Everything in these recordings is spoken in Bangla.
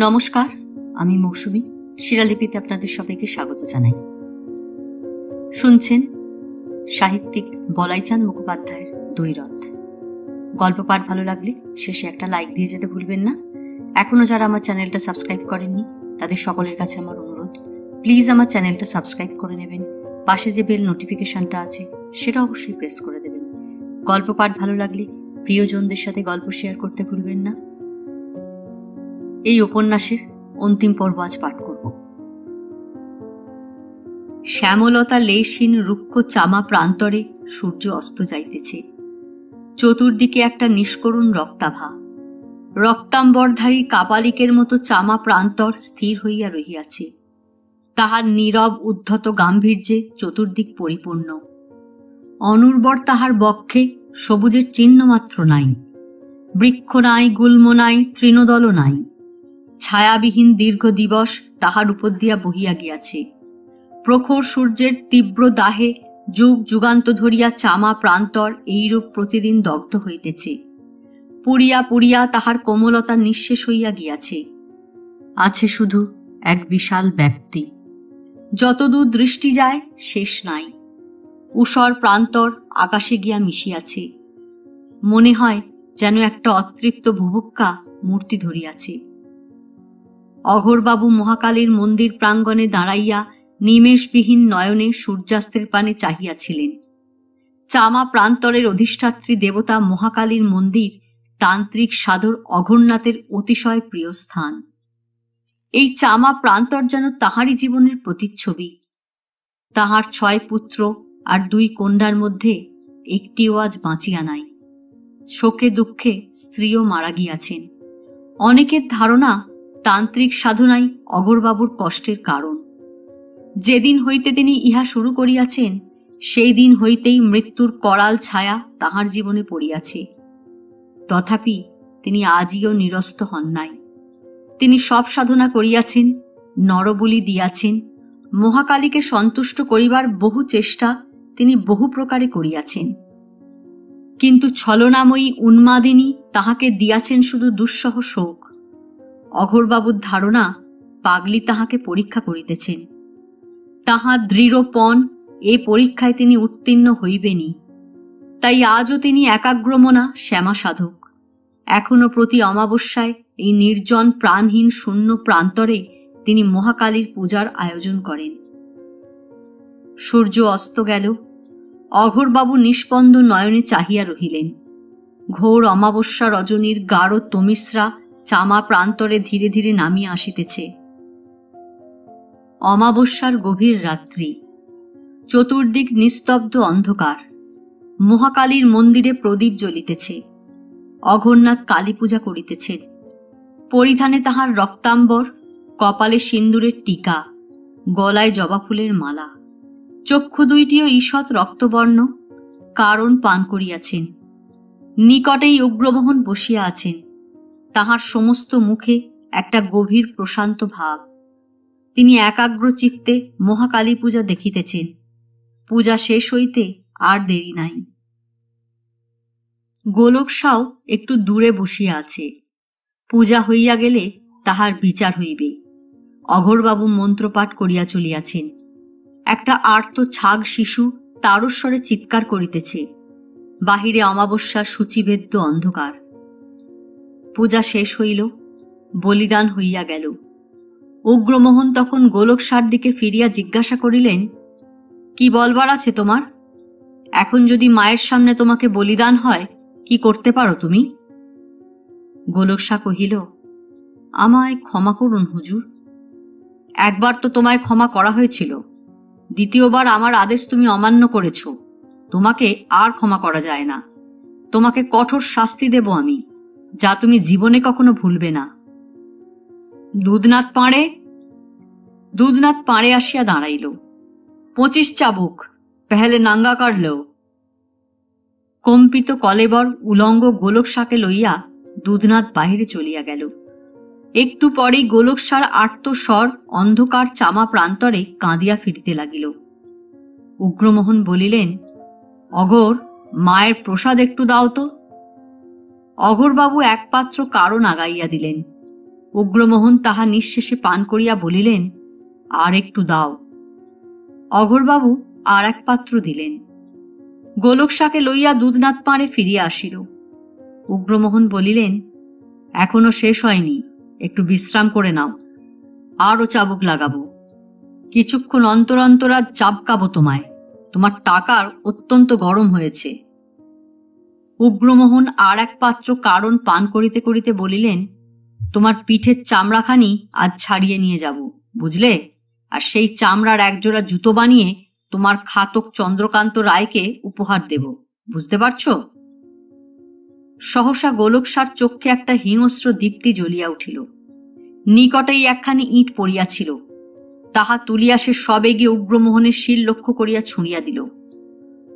নমস্কার, আমি মৌসুমী। শিলালিপিতে আপনাদের সবাইকে স্বাগত জানাই। শুনছেন সাহিত্যিক বলাইচাঁদ মুখোপাধ্যায়ের দ্বৈরথ। গল্প পাঠ ভালো লাগলে শেষে একটা লাইক দিয়ে যেতে ভুলবেন না। এখনো যারা আমার চ্যানেলটা সাবস্ক্রাইব করেননি তাদের সকলের কাছে আমার অনুরোধ, প্লিজ আমার চ্যানেলটা সাবস্ক্রাইব করে নেবেন। পাশে যে বেল নোটিফিকেশনটা আছে সেটা অবশ্যই প্রেস করে দেবেন। গল্প পাঠ ভালো লাগলে প্রিয়জনদের সাথে গল্প শেয়ার করতে ভুলবেন না। এই উপন্যাসের অন্তিম পর্ব আজ পাঠ করব। শ্যামলতা লেশহীন রুক্ষ চামা প্রান্তরে সূর্য অস্ত যাইতেছে। চতুর্দিকে একটা নিষ্করুণ রক্তাভা। রক্তাম্বরধারী কাপালিকের মতো চামা প্রান্তর স্থির হইয়া রহিয়াছে। তাহার নীরব উদ্ধত গাম্ভীর্যে চতুর্দিক পরিপূর্ণ। অনুর্বর তাহার বক্ষে সবুজের চিহ্ন মাত্র নাই। বৃক্ষ নাই, গুল্ম নাই, তৃণদল নাই। ছায়াবিহীন দীর্ঘ দিবস তাহার উপর দিয়া বহিয়া গিয়াছে। প্রখর সূর্যের তীব্র দাহে যুগ যুগান্ত ধরিয়া চামা প্রান্তর এইরূপ প্রতিদিন দগ্ধ হইতেছে। পুড়িয়া পুড়িয়া তাহার কোমলতা নিঃশেষ হইয়া গিয়াছে। আছে শুধু এক বিশাল ব্যাপ্তি। যতদূর দৃষ্টি যায় শেষ নাই। ঊষর প্রান্তর আকাশে গিয়া মিশিয়াছে। মনে হয় যেন একটা অতৃপ্ত ভুভুক্কা মূর্তি ধরিয়াছে। অঘোরবাবু মহাকালীর মন্দির প্রাঙ্গণে দাঁড়াইয়া নিমেষবিহীন নয়নে সূর্যাস্তের পানে চাহিয়াছিলেন। চামা প্রান্তরের অধিষ্ঠাত্রী দেবতা মহাকালীর মন্দির তান্ত্রিক সাধর অঘোরনাথের অতিশয় প্রিয় স্থান। এই চামা প্রান্তর যেন তাহারই জীবনের প্রতিচ্ছবি। তাহার 6 পুত্র আর 2 কন্যার মধ্যে একটিও আজ বাঁচিয়া নাই। শোকে দুঃখে স্ত্রীও মারা গিয়াছেন। অনেকের ধারণা তান্ত্রিক সাধনাই অঘোরবাবুর কষ্টের কারণ। যেদিন হইতে তিনি ইহা শুরু করিয়াছেন সেই দিন হইতেই মৃত্যুর করাল ছায়া তাহার জীবনে পড়িয়াছে। তথাপি তিনি আজও নিরস্ত হন নাই। তিনি সব সাধনা করিয়াছেন, নরবলি দিয়াছেন, মহাকালীকে সন্তুষ্ট করিবার বহু চেষ্টা তিনি বহু প্রকারে করিয়াছেন। কিন্তু ছলনাময়ী উন্মাদিনী তাহাকে দিয়াছেন শুধু দুঃসহ শোক। অঘোরবাবুর ধারণা পাগলি তাহাকে পরীক্ষা করিতেছেন। তাহার দৃঢ়পণ এ পরীক্ষায় তিনি উত্তীর্ণ হইবেনই। তাই আজও তিনি একাগ্রমনা শ্যামা সাধক। এখনো প্রতি অমাবস্যায় এই নির্জন প্রাণহীন শূন্য প্রান্তরে তিনি মহাকালীর পূজার আয়োজন করেন। সূর্য অস্ত গেল। অঘোরবাবু নিষ্পন্দ নয়নে চাহিয়া রহিলেন। ঘোর অমাবস্যা রজনীর গাঢ় তমিশ্রা চামা প্রান্তরে ধীরে ধীরে নামিয়া আসিতেছে। অমাবস্যার গভীর রাত্রি। চতুর্দিক নিস্তব্ধ অন্ধকার। মহাকালীর মন্দিরে প্রদীপ জ্বলিতেছে। অঘোরনাথ কালী পূজা করিতেছেন। পরিধানে তাহার রক্তাম্বর, কপালে সিন্দুরের টিকা, গলায় জবা ফুলের মালা। চক্ষু দুইটিও ঈষৎ রক্তবর্ণ, কারণ পান করিয়াছেন। নিকটেই উগ্রমোহন বসিয়া আছেন। তাহার সমস্ত মুখে একটা গভীর প্রশান্ত ভাব। তিনি একাগ্র চিত্তে মহাকালী পূজা দেখিতেছেন। পূজা শেষ হইতে আর দেরি নাই। গোলকসাও একটু দূরে বসিয়া আছে। পূজা হইয়া গেলে তাহার বিচার হইবে। অঘোরবাবু মন্ত্রপাঠ করিয়া চলিয়াছেন। একটা আর্ত ছাগ শিশু তারস্বরে চিৎকার করিতেছে। বাহিরে অমাবস্যার সূচিভেদ্য অন্ধকার। পূজা শেষ হইল, বলিদান হইয়া গেল। উগ্রমোহন তখন গোলকসার দিকে ফিরিয়া জিজ্ঞাসা করিলেন, কি বলবার আছে তোমার? এখন যদি মায়ের সামনে তোমাকে বলিদান হয়, কি করতে পারো তুমি? গোলকসা কহিল, আমায় ক্ষমা করুন হুজুর। একবার তো তোমায় ক্ষমা করা হয়েছিল। দ্বিতীয়বার আমার আদেশ তুমি অমান্য করেছ। তোমাকে আর ক্ষমা করা যায় না। তোমাকে কঠোর শাস্তি দেব আমি, যা তুমি জীবনে কখনো ভুলবে না। দুধনাথ পাড়ে আসিয়া দাঁড়াইল। 25 চাবুক, পেহলে নাঙ্গা কর লো। কম্পিত কলেবর উলঙ্গ গোলকসাকে লইয়া দুধনাথ বাহিরে চলিয়া গেল। একটু পরেই গোলকসার আর্তস্বর অন্ধকার চামা প্রান্তরে কাঁদিয়া ফিরিতে লাগিল। উগ্রমোহন বলিলেন, অঘোর, মায়ের প্রসাদ একটু দাও তো। অঘোরবাবু এক পাত্র কারণ আগাইয়া দিলেন। উগ্রমোহন তাহা নিঃশেষে পান করিয়া বলিলেন, আর একটু দাও। অঘোরবাবু আর এক পাত্র দিলেন। গোলক শাকে লইয়া দুধনাথ পাড়ে ফিরিয়া আসিল। উগ্রমোহন বলিলেন, এখনো শেষ হয়নি, একটু বিশ্রাম করে নাও, আরও চাবুক লাগাবো। কিছুক্ষণ অন্তর অন্তর আজ চাবকাবো তোমায়, তোমার টাকার অত্যন্ত গরম হয়েছে। উগ্রমোহন আর এক পাত্র কারণ পান করিতে করিতে বলিলেন, তোমার পিঠের চামড়াখানি আজ ছাড়িয়ে নিয়ে যাব, বুঝলে? আর সেই চামড়ার একজোড়া জুতো বানিয়ে তোমার খাতক চন্দ্রকান্ত রায়কে উপহার দেব, বুঝতে পারছ? সহসা গোলকসার চক্ষে একটা হিংস্র দীপ্তি জ্বলিয়া উঠিল। নিকটেই একখানি ইঁট পড়িয়াছিল, তাহা তুলিয়া সে সবেগে উগ্রমোহনের শির লক্ষ্য করিয়া ছুঁড়িয়া দিল।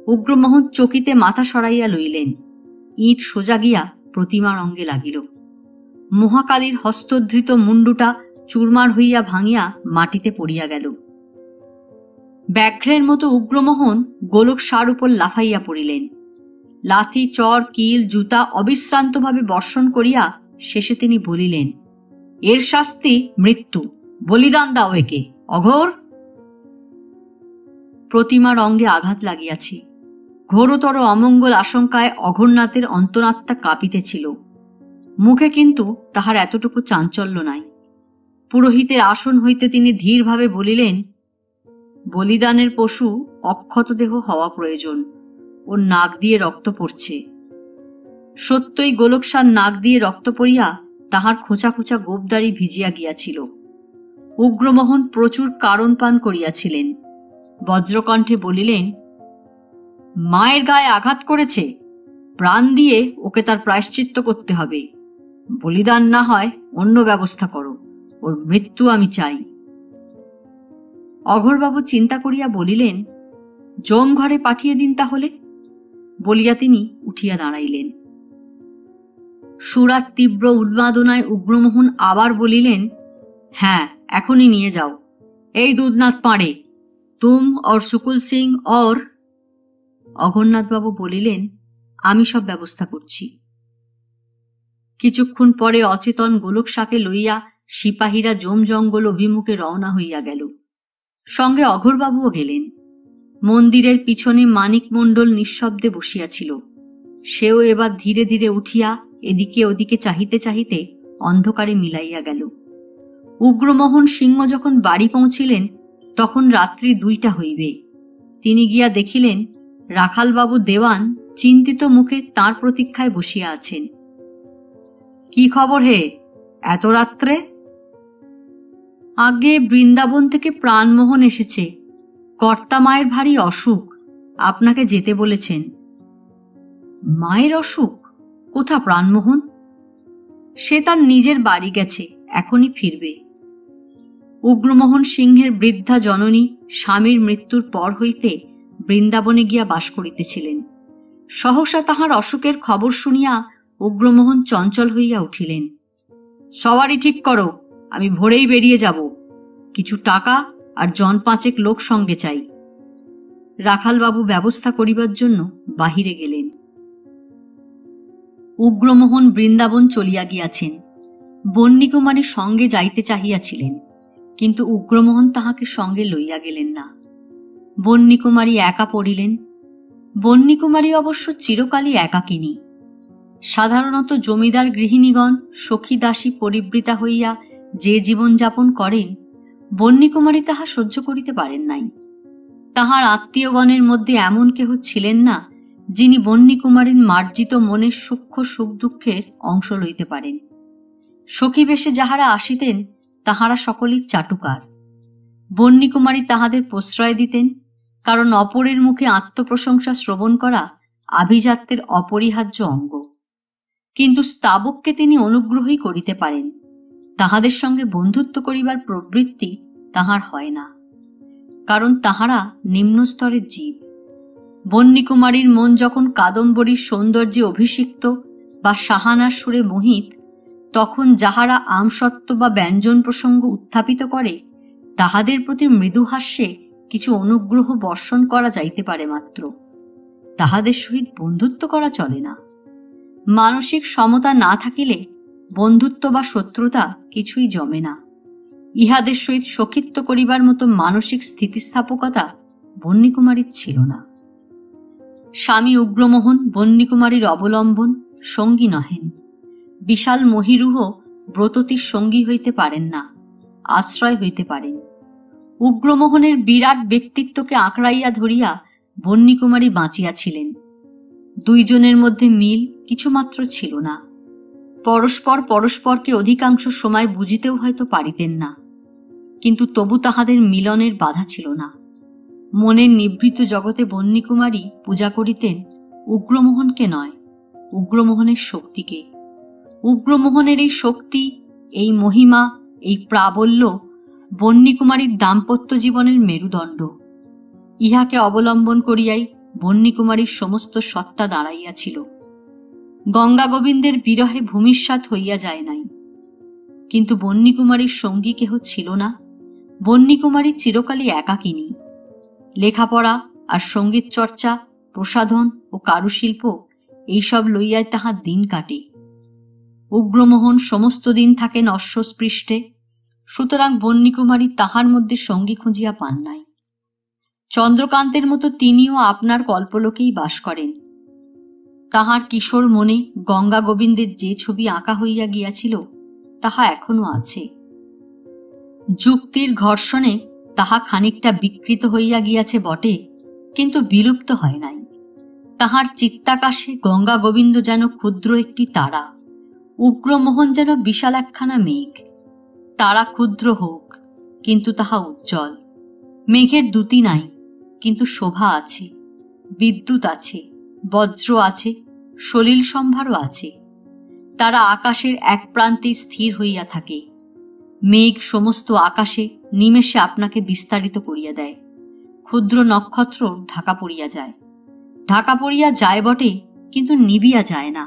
উগ্রমোহন চকিতে মাথা সরাইয়া লইলেন। ইঁট সোজা গিয়া প্রতিমার অঙ্গে লাগিল। মহাকালীর হস্তধৃত মুন্ডুটা চুরমার হইয়া ভাঙিয়া মাটিতে পড়িয়া গেল। ব্যাঘ্রের মতো উগ্রমোহন গোলকসার উপর লাফাইয়া পড়িলেন। লাথি, চর, কিল, জুতা অবিশ্রান্তভাবে বর্ষণ করিয়া শেষে তিনি বলিলেন, এর শাস্তি মৃত্যু, বলিদান দাও একে, অঘোর। প্রতিমার অঙ্গে আঘাত লাগিয়াছি। ঘোরতর অমঙ্গল আশঙ্কায় অঘোরনাথের অন্তরাত্মা কাঁপিতেছিল। মুখে কিন্তু তাহার এতটুকু চাঞ্চল্য নাই। পুরোহিতের আসন হইতে তিনি ধীরভাবে বলিলেন, বলিদানের পশু অক্ষত দেহ হওয়া প্রয়োজন, ওর নাক দিয়ে রক্ত পড়ছে। সত্যই গোলকসার নাক দিয়ে রক্ত পড়িয়া তাহার খোঁচা খোঁচা গোপদারি ভিজিয়া গিয়াছিল। উগ্রমোহন প্রচুর কারণ পান করিয়াছিলেন। বজ্রকণ্ঠে বলিলেন, মায়ের গায়ে আঘাত করেছে, প্রাণ দিয়ে ওকে তার প্রায়শ্চিত্ত করতে হবে। বলিদান না হয় অন্য ব্যবস্থা করো, ওর মৃত্যু আমি চাই। অঘোরবাবু চিন্তা করিয়া বলিলেন, জম ঘরে পাঠিয়ে দিন তাহলে, বলিয়া তিনি উঠিয়া দাঁড়াইলেন। সুরাত তীব্র উন্মাদনায় উগ্রমোহন আবার বলিলেন, হ্যাঁ, এখনই নিয়ে যাও। এই দুধনাথ পাড়ে, তুম और সুকুল সিং और। অঘোরনাথবাবু বলিলেন, আমি সব ব্যবস্থা করছি। কিছুক্ষণ পরে অচেতন গোলকসাকে লইয়া সিপাহীরা জম জঙ্গল অভিমুখে রওনা হইয়া গেল। সঙ্গে অঘোরবাবুও গেলেন। মন্দিরের পিছনে মানিক মণ্ডল নিঃশব্দে বসিয়াছিল। সেও এবার ধীরে ধীরে উঠিয়া এদিকে ওদিকে চাহিতে চাহিতে অন্ধকারে মিলাইয়া গেল। উগ্রমোহন সিংহ যখন বাড়ি পৌঁছিলেন তখন রাত্রি 2টা হইবে। তিনি গিয়া দেখিলেন রাখালবাবু দেওয়ান চিন্তিত মুখে তাঁর প্রতীক্ষায় বসিয়া আছেন। কি খবর হে, এত রাত্রে? আগে বৃন্দাবন থেকে প্রাণমোহন এসেছে, কর্তা মায়ের ভারী অসুখ, আপনাকে যেতে বলেছেন। মায়ের অসুখ? কোথা প্রাণমোহন? সে তার নিজের বাড়ি গেছে, এখনই ফিরবে। উগ্রমোহন সিংহের বৃদ্ধা জননী স্বামীর মৃত্যুর পর হইতে বৃন্দাবনে গিয়া বাস করিতেছিলেন। সহসা তাহার অসুখের খবর শুনিয়া উগ্রমোহন চঞ্চল হইয়া উঠিলেন। সবারই ঠিক করো, আমি ভোরেই বেরিয়ে যাব। কিছু টাকা আর 5 লোক সঙ্গে চাই। রাখালবাবু ব্যবস্থা করিবার জন্য বাহিরে গেলেন। উগ্রমোহন বৃন্দাবন চলিয়া গিয়াছেন। বন্যীকুমারী সঙ্গে যাইতে চাহিয়াছিলেন, কিন্তু উগ্রমোহন তাহাকে সঙ্গে লইয়া গেলেন না। বন্যীকুমারী একা পড়িলেন। বন্যীকুমারী অবশ্য চিরকালই একাকিনী। সাধারণত জমিদার গৃহিণীগণ সখী দাসী পরিবৃতা হইয়া যে জীবনযাপন করেন, বন্যীকুমারী তাহা সহ্য করিতে পারেন নাই। তাহার আত্মীয়গণের মধ্যে এমন কেহ ছিলেন না যিনি বন্যীকুমারীর মার্জিত মনের সূক্ষ্ম সুখ দুঃখের অংশ লইতে পারেন। সখী বেশে যাহারা আসিতেন তাহারা সকলেই চাটুকার। বন্যীকুমারী তাহাদের প্রশ্রয় দিতেন, কারণ অপরের মুখে আত্মপ্রশংসা শ্রবণ করা আভিজাত্যের অপরিহার্য অঙ্গ। কিন্তু স্তাবককে তিনি অনুগ্রহই করিতে পারেন, তাহাদের সঙ্গে বন্ধুত্ব করিবার প্রবৃত্তি তাহার হয় না, কারণ তাহারা নিম্ন স্তরের জীব। বন্যীকুমারীর মন যখন কাদম্বরীর সৌন্দর্যে অভিষিক্ত বা সাহানার সুরে মোহিত, তখন যাহারা আমসত্ত্ব বা ব্যঞ্জন প্রসঙ্গ উত্থাপিত করে তাহাদের প্রতি মৃদুহাস্যে কিছু অনুগ্রহ বর্ষণ করা যাইতে পারে মাত্র, তাহাদের সহিত বন্ধুত্ব করা চলে না। মানসিক সমতা না থাকিলে বন্ধুত্ব বা শত্রুতা কিছুই জমে না। ইহাদের সহিত সখিত্ব করিবার মতো মানসিক স্থিতিস্থাপকতা বন্যীকুমারীর ছিল না। স্বামী উগ্রমোহন বন্যীকুমারীর অবলম্বন, সঙ্গী নহেন। বিশাল মহিরুহ ব্রততীর সঙ্গী হইতে পারেন না, আশ্রয় হইতে পারেন। উগ্রমোহনের বিরাট ব্যক্তিত্বকে আঁকড়াইয়া ধরিয়া বন্যীকুমারী বাঁচিয়াছিলেন। দুইজনের মধ্যে মিল কিছুমাত্র ছিল না। পরস্পর পরস্পরকে অধিকাংশ সময় বুঝিতেও হয়তো পারিতেন না, কিন্তু তবু তাহাদের মিলনের বাধা ছিল না। মনের নিভৃত জগতে বন্যীকুমারী পূজা করিতেন উগ্রমোহনকে নয়, উগ্রমোহনের শক্তিকে। উগ্রমোহনের এই শক্তি, এই মহিমা, এই প্রাবল্য বন্যীকুমারীর দাম্পত্য জীবনের মেরুদণ্ড। ইহাকে অবলম্বন করিয়াই বন্যীকুমারীর সমস্ত সত্তা দাঁড়াইয়াছিল। গঙ্গা গোবিন্দের বিরহে ভূমিষ্যাৎ হইয়া যায় নাই, কিন্তু বন্যীকুমারীর সঙ্গী কেহ ছিল না। বন্যীকুমারী চিরকালই একাকিনী। লেখাপড়া আর সঙ্গীত চর্চা, প্রসাধন ও কারুশিল্প এইসব লইয়াই তাহার দিন কাটে। উগ্রমোহন সমস্ত দিন থাকেন অশ্বস্পৃষ্টে, সুতরাং বন্যীকুমারী তাহার মধ্যে সঙ্গী খুঁজিয়া পান নাই। চন্দ্রকান্তের মতো তিনিও আপনার কল্পলোকেই বাস করেন। তাহার কিশোর মনে গঙ্গা গোবিন্দের যে ছবি আঁকা হইয়া গিয়াছিল তাহা এখনো আছে। যুক্তির ঘর্ষণে তাহা খানিকটা বিকৃত হইয়া গিয়াছে বটে, কিন্তু বিলুপ্ত হয় নাই। তাহার চিত্তাকাশে গঙ্গা গোবিন্দ যেন ক্ষুদ্র একটি তারা, উগ্রমোহন যেন বিশাল একখানা মেঘ। তারা ক্ষুদ্র হোক, কিন্তু তাহা উজ্জ্বল। মেঘের দ্যুতি নাই, কিন্তু শোভা আছে, বিদ্যুৎ আছে, বজ্র আছে, সলিল সম্ভারও আছে। তারা আকাশের এক প্রান্তে স্থির হইয়া থাকে। মেঘ সমস্ত আকাশে নিমেষে আপনাকে বিস্তারিত করিয়া দেয়। ক্ষুদ্র নক্ষত্র ঢাকা পড়িয়া যায়। ঢাকা পড়িয়া যায় বটে, কিন্তু নিবিয়া যায় না।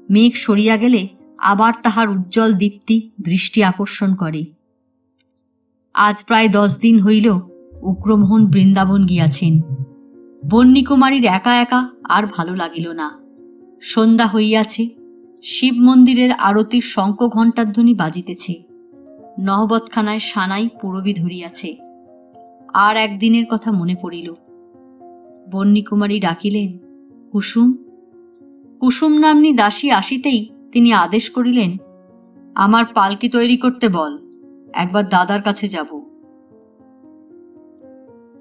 মেঘ সরিয়া গেলে আবার তাহার উজ্জ্বল দীপ্তি দৃষ্টি আকর্ষণ করে। আজ প্রায় 10 দিন হইল উগ্রমোহন বৃন্দাবন গিয়াছেন। বন্যীকুমারীর একা একা আর ভালো লাগিল না। সন্ধ্যা হইয়াছে, শিব মন্দিরের আরতির শঙ্খ ঘণ্টার ধ্বনি বাজিতেছে। নহবতখানায় সানাই পুরবী ধরিয়াছে। আর একদিনের কথা মনে পড়িল। বন্যীকুমারী ডাকিলেন, কুসুম। কুসুম নাম্নী দাসী আসিতেই তিনি আদেশ করিলেন, আমার পালকি তৈরি করতে বল, একবার দাদার কাছে যাব।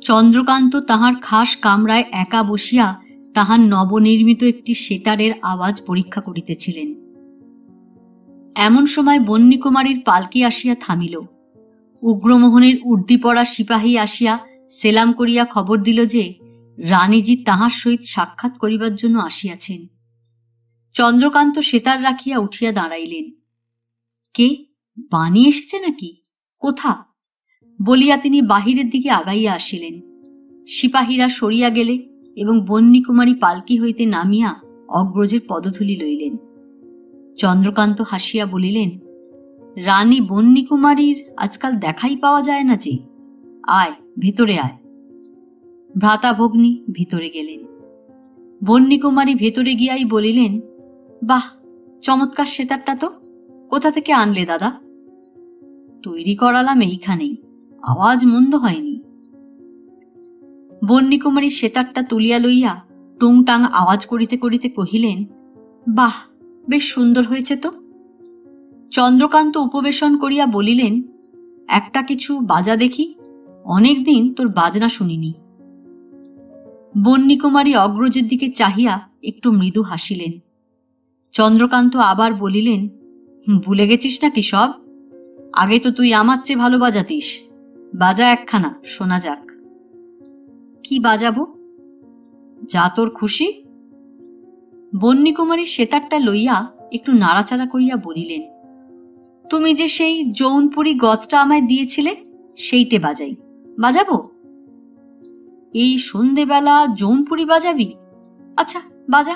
চন্দ্রকান্ত তাহার খাস কামরায় একা বসিয়া তাহার নবনির্মিত একটি সেতারের আওয়াজ পরীক্ষা করিতেছিলেন। এমন সময় বন্যীকুমারীর পালকি আসিয়া থামিল। উগ্রমোহনের উর্দিপড়া সিপাহী আসিয়া সেলাম করিয়া খবর দিল যে রানীজি তাহার সহিত সাক্ষাৎ করিবার জন্য আসিয়াছেন। চন্দ্রকান্ত সেতার রাখিয়া উঠিয়া দাঁড়াইলেন। কে, বাণী এসেছে নাকি? কোথা? বলিয়া তিনি বাহিরের দিকে আগাইয়া আসিলেন। সিপাহীরা সরিয়া গেলে এবং বন্যীকুমারী পালকি হইতে নামিয়া অগ্রজের পদধূলি লইলেন। চন্দ্রকান্ত হাসিয়া বলিলেন, রানী বন্যীকুমারীর আজকাল দেখাই পাওয়া যায় না যে। আয়, ভেতরে আয়। ভ্রাতা ভগ্নী ভিতরে গেলেন। বন্যীকুমারী ভেতরে গিয়াই বলিলেন, বাহ, চমৎকার সেতারটা তো! কোথা থেকে আনলে দাদা? তৈরি করালাম এইখানেই, আওয়াজ মন্দ হয়নি। বন্যীকুমারী সেতারটা তুলিয়া লইয়া টুংটাং আওয়াজ করিতে করিতে কহিলেন, বাহ, বেশ সুন্দর হয়েছে তো। চন্দ্রকান্ত উপবেশন করিয়া বলিলেন, একটা কিছু বাজা দেখি, অনেকদিন তোর বাজনা শুনিনি। বন্যীকুমারী অগ্রজের দিকে চাহিয়া একটু মৃদু হাসিলেন। চন্দ্রকান্ত আবার বলিলেন, ভুলে গেছিস নাকি সব? আগে তো তুই আমার চেয়ে ভালো বাজাতিস। বাজা একখানা, শোনা যাক। কি বাজাবো? যা তোর খুশি। বন্যীকুমারী সেতারটা লইয়া একটু নাড়াচাড়া করিয়া বলিলেন, তুমি যে সেই জৌনপুরি গতটা আমায় দিয়েছিলে, সেইটে বাজাই। বাজাবো? এই সন্ধেবেলা জৌনপুরি বাজাবি? আচ্ছা, বাজা।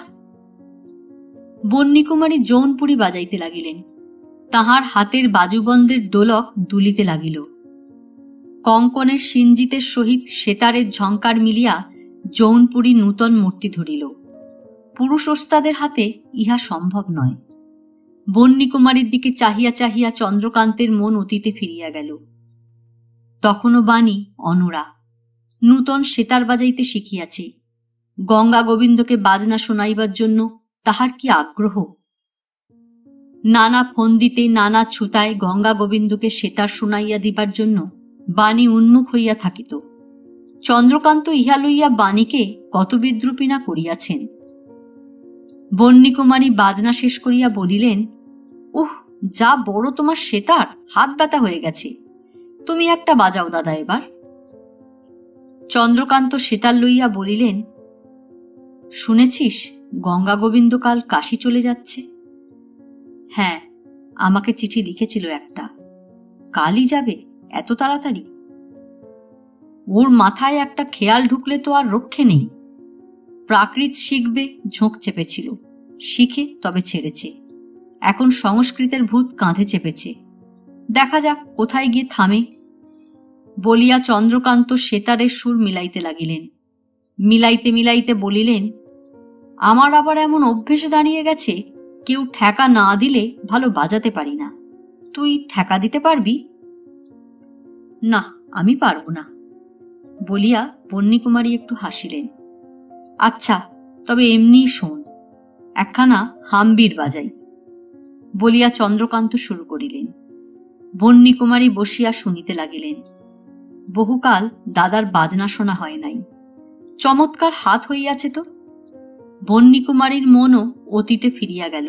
বন্যীকুমারী জৌনপুরি বাজাইতে লাগিলেন। তাহার হাতের বাজুবন্ধের দোলক দুলিতে লাগিল। কঙ্কনের সিঞ্জিতের সহিত সেতারের ঝঙ্কার মিলিয়া জৌনপুরী নূতন মূর্তি ধরিল। পুরুষ ওস্তাদের হাতে ইহা সম্ভব নয়। বন্যীকুমারীর দিকে চাহিয়া চাহিয়া চন্দ্রকান্তের মন অতীতে ফিরিয়া গেল। তখনও বাণী অনড়া, নূতন সেতার বাজাইতে শিখিয়াছে। গঙ্গা গোবিন্দকে বাজনা শোনাইবার জন্য তাহার কি আগ্রহ! নানা ফন্দিতে নানা ছুতায় গঙ্গা গোবিন্দকে সেতার শুনাইয়া দিবার জন্য বাণী উন্মুখ হইয়া থাকিত। চন্দ্রকান্ত ইহা লইয়া বাণীকে কত বিদ্রুপী না করিয়াছেন। বন্যীকুমারী বাজনা শেষ করিয়া বলিলেন, উহ, যা বড় তোমার সেতার, হাত ব্যথা হয়ে গেছে। তুমি একটা বাজাও দাদা এবার। চন্দ্রকান্ত সেতার লইয়া বলিলেন, শুনেছিস গঙ্গা গোবিন্দ কাল কাশী চলে যাচ্ছে? হ্যাঁ, আমাকে চিঠি লিখেছিল একটা। কালই যাবে? এত তাড়াতাড়ি? ওর মাথায় একটা খেয়াল ঢুকলে তো আর রক্ষে নেই। প্রাকৃত শিখবে ঝোঁক চেপেছিল, শিখে তবে ছেড়েছে। এখন সংস্কৃতের ভূত কাঁধে চেপেছে। দেখা যাক কোথায় গিয়ে থামে। বলিয়া চন্দ্রকান্ত সেতারের সুর মিলাইতে লাগিলেন। মিলাইতে মিলাইতে বলিলেন, আমার আবার এমন অভ্যেসে দাঁড়িয়ে গেছে, কেউ ঠেকা না দিলে ভালো বাজাতে পারি না। তুই ঠেকা দিতে পারবি? না, আমি পারব না। বলিয়া বন্যীকুমারী একটু হাসিলেন। আচ্ছা, তবে এমনি শোন, একখানা হাম্বির বাজাই। বলিয়া চন্দ্রকান্ত শুরু করিলেন। বন্যীকুমারী বসিয়া শুনিতে লাগিলেন। বহুকাল দাদার বাজনা শোনা হয় নাই। চমৎকার হাত হইয়াছে তো। বন্যীকুমারীর মনও অতীতে ফিরিয়া গেল।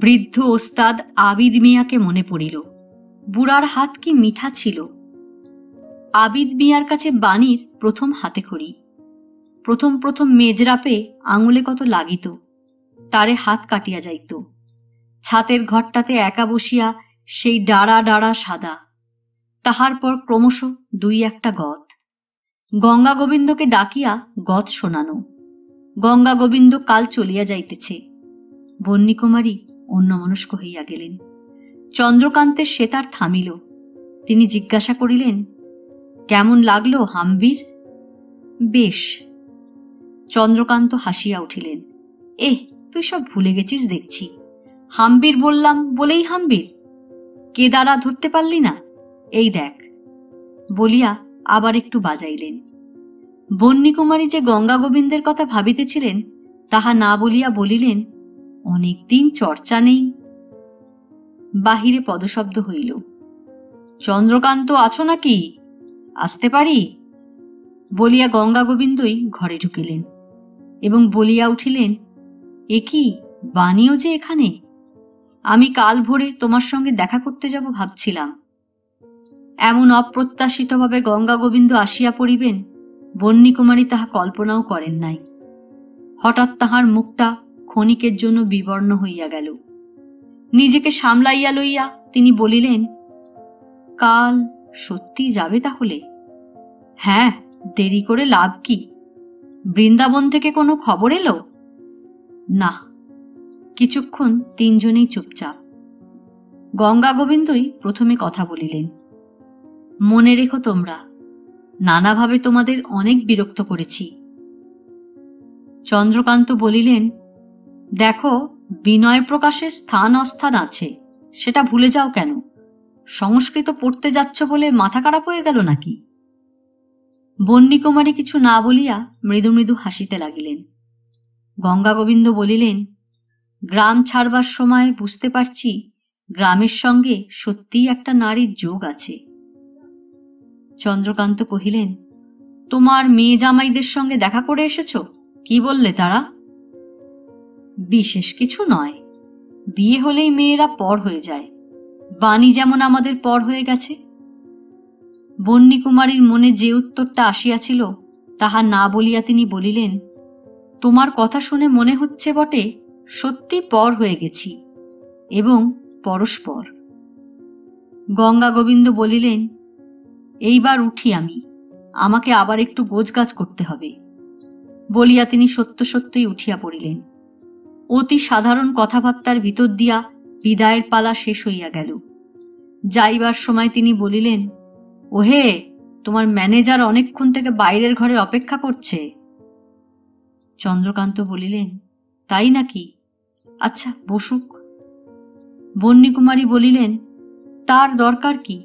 বৃদ্ধ ওস্তাদ আবিদ মিয়াকে মনে পড়িল। বুড়ার হাত কি মিঠা ছিল! আবিদ মিয়ার কাছে বাণীর প্রথম হাতেখড়ি। প্রথম প্রথম মেজরাপে আঙুলে কত লাগিত, তারে হাত কাটিয়া যাইত। ছাতের ঘরটাতে একা বসিয়া সেই ডাড়া ডাড়া সাদা, তাহার পর ক্রমশ দুই একটা গত। গঙ্গা গোবিন্দকে ডাকিয়া গত শোনানো। গঙ্গা গোবিন্দ কাল চলিয়া যাইতেছে। বন্যীকুমারী অন্যমনস্ক হইয়া গেলেন। চন্দ্রকান্তের সেতার থামিল। তিনি জিজ্ঞাসা করিলেন, কেমন লাগলো হাম্বির? বেশ। চন্দ্রকান্ত হাসিয়া উঠিলেন। তুই সব ভুলে গেছিস দেখছি। হাম্বির বললাম বলেই হাম্বির? কেদারা ধরতে পারলি না? এই দেখ। বলিয়া আবার একটু বাজাইলেন। বন্যীকুমারী যে গঙ্গা গোবিন্দের কথা ভাবিতেছিলেন তাহা না বলিয়া বলিলেন, অনেকদিন চর্চা নেই। বাহিরে পদশব্দ হইল। চন্দ্রকান্ত আছো নাকি? আসতে পারি? বলিয়া গঙ্গা গোবিন্দই ঘরে ঢুকিলেন এবং বলিয়া উঠিলেন, এ কি, বাণীও যে এখানে? আমি কাল ভোরে তোমার সঙ্গে দেখা করতে যাব ভাবছিলাম। এমন অপ্রত্যাশিতভাবে গঙ্গা গোবিন্দ আসিয়া পড়িবেন বন্যীকুমারী তাহা কল্পনাও করেন নাই। হঠাৎ তাহার মুখটা ক্ষণিকের জন্য বিবর্ণ হইয়া গেল। নিজেকে সামলাইয়া লইয়া তিনি বলিলেন, কাল সত্যি যাবে তাহলে? হ্যাঁ, দেরি করে লাভ কি? বৃন্দাবন থেকে কোনো খবর এলো? না। কিছুক্ষণ তিনজনেই চুপচাপ। গঙ্গা গোবিন্দই প্রথমে কথা বলিলেন। মনে রেখো তোমরা, নানাভাবে তোমাদের অনেক বিরক্ত করেছি। চন্দ্রকান্ত বলিলেন, দেখো, বিনয় প্রকাশের স্থান অস্থান আছে, সেটা ভুলে যাও কেন? সংস্কৃত পড়তে যাচ্ছ বলে মাথা খারাপ হয়ে গেল নাকি? বন্যীকুমারী কিছু না বলিয়া মৃদু মৃদু হাসিতে লাগিলেন। গঙ্গা গোবিন্দ বলিলেন, গ্রাম ছাড়বার সময় বুঝতে পারছি গ্রামের সঙ্গে সত্যিই একটা নারীর যোগ আছে। চন্দ্রকান্ত কহিলেন, তোমার মেয়ে জামাইদের সঙ্গে দেখা করে এসেছ? কি বললে তারা? বিশেষ কিছু নয়, বিয়ে হলেই মেয়েরা পর হয়ে যায়। বাণী যেমন আমাদের পর হয়ে গেছে। বন্যীকুমারীর মনে যে উত্তরটা আসিয়াছিল তাহা না বলিয়া তিনি বলিলেন, তোমার কথা শুনে মনে হচ্ছে বটে সত্যি পর হয়ে গেছি, এবং পরস্পর। গঙ্গা গোবিন্দ বলিলেন, এইবার উঠি আমি, আমাকে আবার একটু গোছগাছ করতে হবে। বলিয়া তিনি সত্য সত্যই উঠিয়া পড়িলেন। অতি সাধারণ কথাবার্তার ভিতর দিয়া বিদায়ের পালা শেষ হইয়া গেল। যাইবার সময় তিনি বলিলেন, ওহে, তোমার ম্যানেজার অনেকক্ষণ থেকে বাইরের ঘরে অপেক্ষা করছে। চন্দ্রকান্ত বলিলেন, তাই নাকি? আচ্ছা, বসুক। বন্যকুমারী বলিলেন, তার দরকার কি?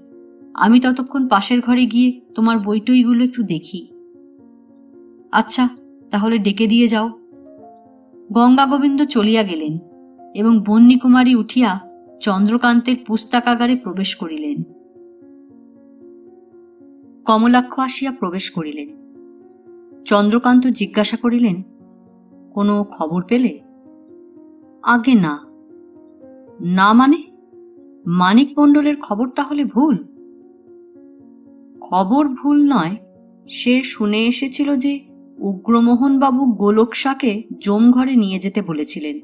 আমি ততক্ষণ পাশের ঘরে গিয়ে তোমার বইটইগুলো একটু দেখি। আচ্ছা, তাহলে ডেকে দিয়ে যাও। গঙ্গা গোবিন্দ চলিয়া গেলেন এবং বন্যকুমারী উঠিয়া চন্দ্রকান্তের পুস্তকাগারে প্রবেশ করিলেন। কমলাক্ষ আসিয়া প্রবেশ করিলেন। চন্দ্রকান্ত জিজ্ঞাসা করিলেন, কোনো খবর পেলে? আগে না। না মানে? মানিক মণ্ডলের খবর তাহলে ভুল? খবর ভুল নয়, সে শুনে এসেছিল যে উগ্রমোহনবাবু গোলকসাকে জমঘরে নিয়ে যেতে বলেছিলেন,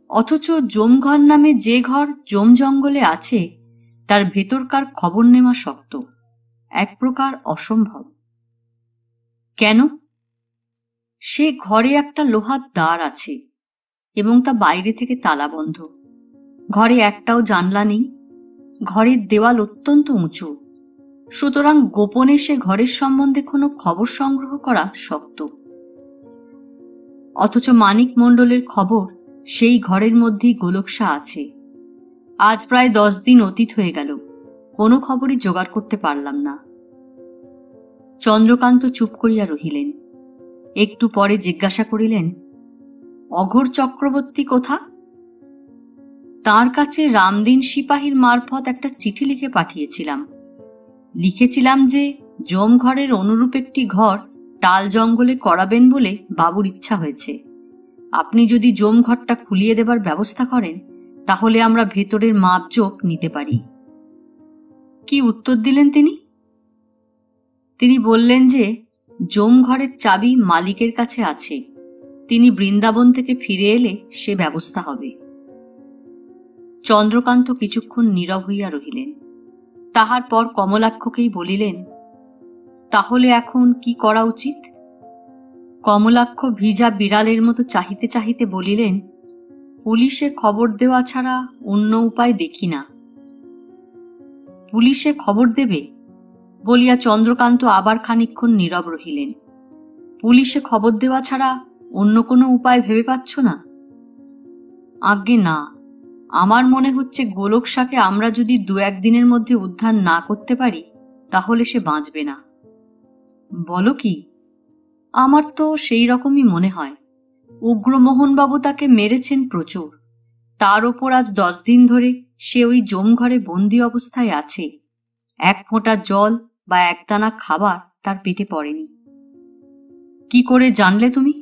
অথচ জমঘর নামে যে ঘর জম জঙ্গলে আছে তার ভেতরকার খবর নেওয়া শক্ত, এক প্রকার অসম্ভব। কেন? সে ঘরে একটা লোহার দ্বার আছে এবং তা বাইরে থেকে তালাবন্ধ। ঘরে একটাও জানলা নেই। ঘরের দেওয়াল অত্যন্ত উঁচু, সুতরাং গোপনে সে ঘরের সম্বন্ধে কোনো খবর সংগ্রহ করা শক্ত। অথচ মানিক মণ্ডলের খবর সেই ঘরের মধ্যেই গোলকসা আছে। আজ প্রায় 10 দিন অতীত হয়ে গেল, কোনো খবরই জোগাড় করতে পারলাম না। চন্দ্রকান্ত চুপ করিয়া রহিলেন। একটু পরে জিজ্ঞাসা করিলেন, অঘোর চক্রবর্তী কোথা? তার কাছে রামদিন সিপাহীর মারফত একটা চিঠি লিখে পাঠিয়েছিলাম। লিখেছিলাম যে জমঘরের অনুরূপ একটি ঘর টাল জঙ্গলে করাবেন বলে বাবুর ইচ্ছা হয়েছে। আপনি যদি জমঘরটা খুলিয়ে দেবার ব্যবস্থা করেন তাহলে আমরা ভেতরের মাপজোক নিতে পারি। কি উত্তর দিলেন তিনি? তিনি বললেন যে জমঘরের চাবি মালিকের কাছে আছে, তিনি বৃন্দাবন থেকে ফিরে এলে সে ব্যবস্থা হবে। চন্দ্রকান্ত কিছুক্ষণ নীরব হইয়া রহিলেন। তাহার পর কমলাক্ষকেই বলিলেন, তাহলে এখন কি করা উচিত? কমলাক্ষ ভিজা বিড়ালের মতো চাহিতে চাহিতে বলিলেন, পুলিশে খবর দেওয়া ছাড়া অন্য উপায় দেখি না। পুলিশে খবর দেবে বলিয়া চন্দ্রকান্ত আবার খানিকক্ষণ নীরব রহিলেন। পুলিশে খবর দেওয়া ছাড়া অন্য কোনো উপায় ভেবে পাচ্ছ না? আজ্ঞে না, আমার মনে হচ্ছে গোলকসাকে আমরা যদি 2-1 দিনের মধ্যে উদ্ধার না করতে পারি তাহলে সে বাঁচবে না। বলো কি? আমার তো সেই রকমই মনে হয়। উগ্রমোহনবাবু তাকে মেরেছেন প্রচুর, তার ওপর আজ 10 দিন ধরে সে ওই জমঘরে বন্দি অবস্থায় আছে। এক ফোঁটা জল বা একদানা খাবার তার পেটে পড়েনি। কি করে জানলে তুমি?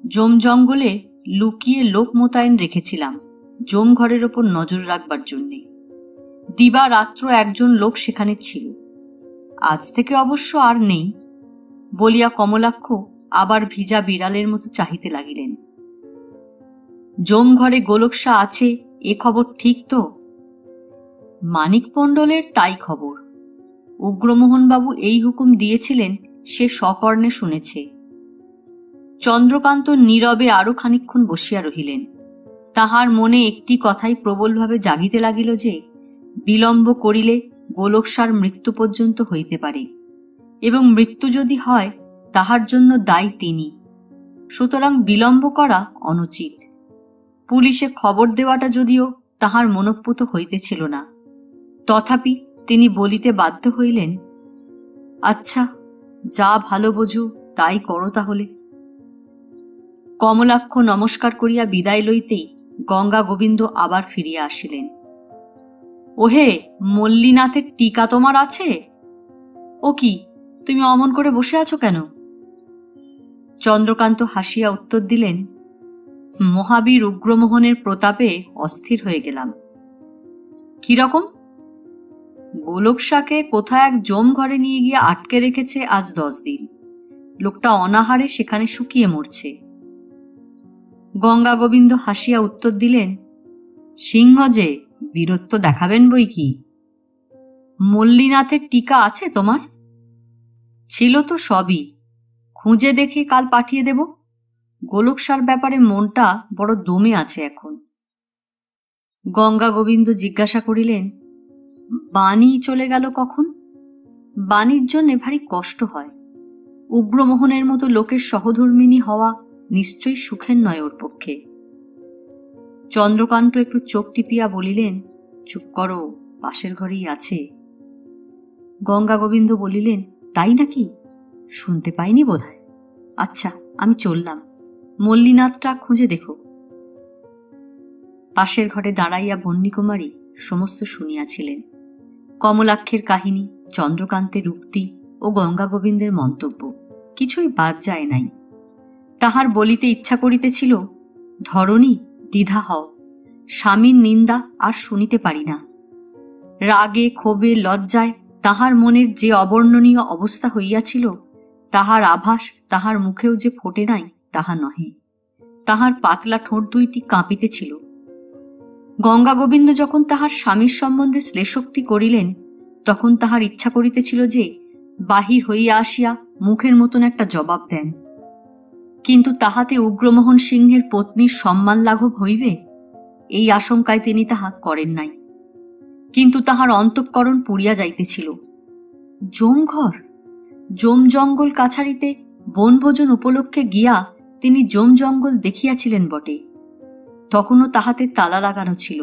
জম জঙ্গলে লুকিয়ে লোক মোতায়েন রেখেছিলাম জমঘরের ওপর নজর রাখবার জন্যে। দিবা রাত্র একজন লোক সেখানে ছিল, আজ থেকে অবশ্য আর নেই। বলিয়া কমলাক্ষ আবার ভিজা বিড়ালের মতো চাহিতে লাগিলেন। জমঘরে গোলকসা আছে এ খবর ঠিক তো? মানিক মণ্ডলের তাই খবর। উগ্রমোহনবাবু এই হুকুম দিয়েছিলেন সে সকর্ণে শুনেছে। চন্দ্রকান্ত নীরবে আরো খানিকক্ষণ বসিয়া রহিলেন। তাহার মনে একটি কথাই প্রবলভাবে জাগিতে লাগিল যে বিলম্ব করিলে গোলকসার মৃত্যু পর্যন্ত হইতে পারে, এবং মৃত্যু যদি হয় তাহার জন্য দায়ী তিনি। সুতরাং বিলম্ব করা অনুচিত। পুলিশে খবর দেওয়াটা যদিও তাহার মনঃপূত হইতেছিল না, তথাপি তিনি বলিতে বাধ্য হইলেন, আচ্ছা, যা ভালো বোঝো তাই করো তাহলে। কমলাক্ষ নমস্কার করিয়া বিদায় লইতেই গঙ্গা গোবিন্দ আবার ফিরিয়া আসিলেন। ওহে, মল্লীনাথের টিকা তোমার আছে? ও কি, তুমি অমন করে বসে আছো কেন? চন্দ্রকান্ত হাসিয়া উত্তর দিলেন, মহাবীর উগ্রমোহনের প্রতাপে অস্থির হয়ে গেলাম। কিরকম? গোলকসাকে কোথায় এক জম ঘরে নিয়ে গিয়ে আটকে রেখেছে আজ 10 দিন। লোকটা অনাহারে সেখানে শুকিয়ে মরছে। গঙ্গা গোবিন্দ হাসিয়া উত্তর দিলেন, সিংহ যে, বীরত্ব দেখাবেন বই কি। মল্লীনাথের টিকা আছে তোমার? ছিল তো সবই, খুঁজে দেখে কাল পাঠিয়ে দেব। গোলকসার ব্যাপারে মনটা বড় দমে আছে এখন। গঙ্গা গোবিন্দ জিজ্ঞাসা করিলেন, বাণী চলে গেল কখন? বাণীর জন্যে ভারী কষ্ট হয়। উগ্রমোহনের মতো লোকের সহধর্মিণী হওয়া নিশ্চয়ই সুখের নয় ওর পক্ষে। চন্দ্রকান্ত একটু চোখ টিপিয়া বলিলেন, চুপ করো, পাশের ঘরেই আছে। গঙ্গা গোবিন্দ বলিলেন, তাই নাকি? শুনতে পাইনি বোধহয়। আচ্ছা, আমি চললাম, মল্লিনাথটা খুঁজে দেখো। পাশের ঘরে দাঁড়াইয়া বন্যীকুমারী সমস্ত শুনিয়াছিলেন। কমলাক্ষের কাহিনী, চন্দ্রকান্তের উক্তি ও গঙ্গা গোবিন্দের মন্তব্য কিছুই বাদ যায় নাই। তাহার বলিতে ইচ্ছা করিতেছিল, ধরণী, দ্বিধা হও, স্বামীর নিন্দা আর শুনিতে পারি না। রাগে, ক্ষোভে, লজ্জায় তাহার মনের যে অবর্ণনীয় অবস্থা হইয়াছিল, তাহার আভাস তাহার মুখেও যে ফোটে নাই তাহা নহে। তাহার পাতলা ঠোঁট দুইটি কাঁপিতেছিল। গঙ্গা গোবিন্দ যখন তাহার স্বামীর সম্বন্ধে শ্লেষোক্তি করিলেন, তখন তাহার ইচ্ছা করিতেছিল যে বাহির হইয়া আসিয়া মুখের মতন একটা জবাব দেন, কিন্তু তাহাতে উগ্রমোহন সিংহের পত্নীর সম্মান লাঘব হইবে, এই আশঙ্কায় তিনি তাহা করেন নাই। কিন্তু তাহার অন্তঃকরণ পুড়িয়া যাইতেছিল। জমঘর, জম জঙ্গল কাছারিতে বনভোজন উপলক্ষে গিয়া তিনি জম জঙ্গল দেখিয়াছিলেন বটে, তখনও তাহাতে তালা লাগানো ছিল।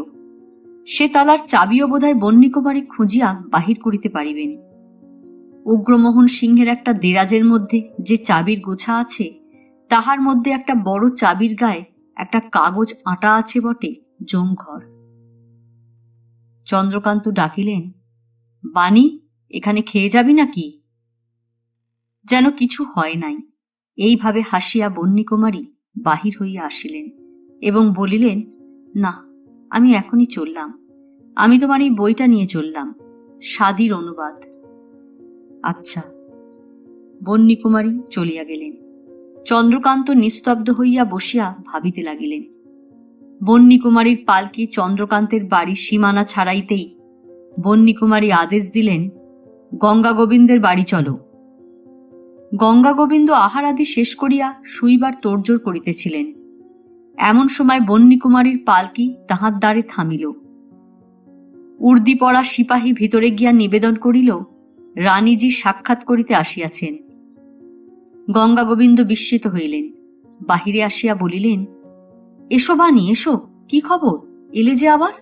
সে তালার চাবিও বোধহয় বন্যীকুমারী খুঁজিয়া বাহির করিতে পারিবেন। উগ্রমোহন সিংহের একটা দেরাজের মধ্যে যে চাবির গোছা আছে, তাহার মধ্যে একটা বড় চাবির গায়ে একটা কাগজ আঁটা আছে বটে, জমঘর। চন্দ্রকান্ত ডাকিলেন, বাণী, এখানে খেয়ে যাবি নাকি? যেন কিছু হয় নাই, এইভাবে হাসিয়া বন্যীকুমারী বাহির হইয়া আসিলেন এবং বলিলেন, না, আমি এখনই চললাম। আমি তোমার এই বইটা নিয়ে চললাম, সাদির অনুবাদ। আচ্ছা। বন্যীকুমারী চলিয়া গেলেন। চন্দ্রকান্ত নিস্তব্ধ হইয়া বসিয়া ভাবিতে লাগিলেন। বন্যীকুমারীর পালকি চন্দ্রকান্তের বাড়ির সীমানা ছাড়াইতেই বন্যীকুমারী আদেশ দিলেন, গঙ্গা গোবিন্দের বাড়ি চলো। গঙ্গা গোবিন্দ আহার আদি শেষ করিয়া শুইবার তোড়জোড় করিতেছিলেন। এমন সময় বন্যীকুমারীর পালকি তাহার দ্বারে থামিল। উর্দি পরা সিপাহী ভিতরে গিয়া নিবেদন করিল, রানীজি সাক্ষাৎ করিতে আসিয়াছেন। গঙ্গা গোবিন্দ বিস্মিত হইলেন। বাহিরে আসিয়া বলিলেন, এসো বাণী, এসো, কি খবর, এলে যে আবার?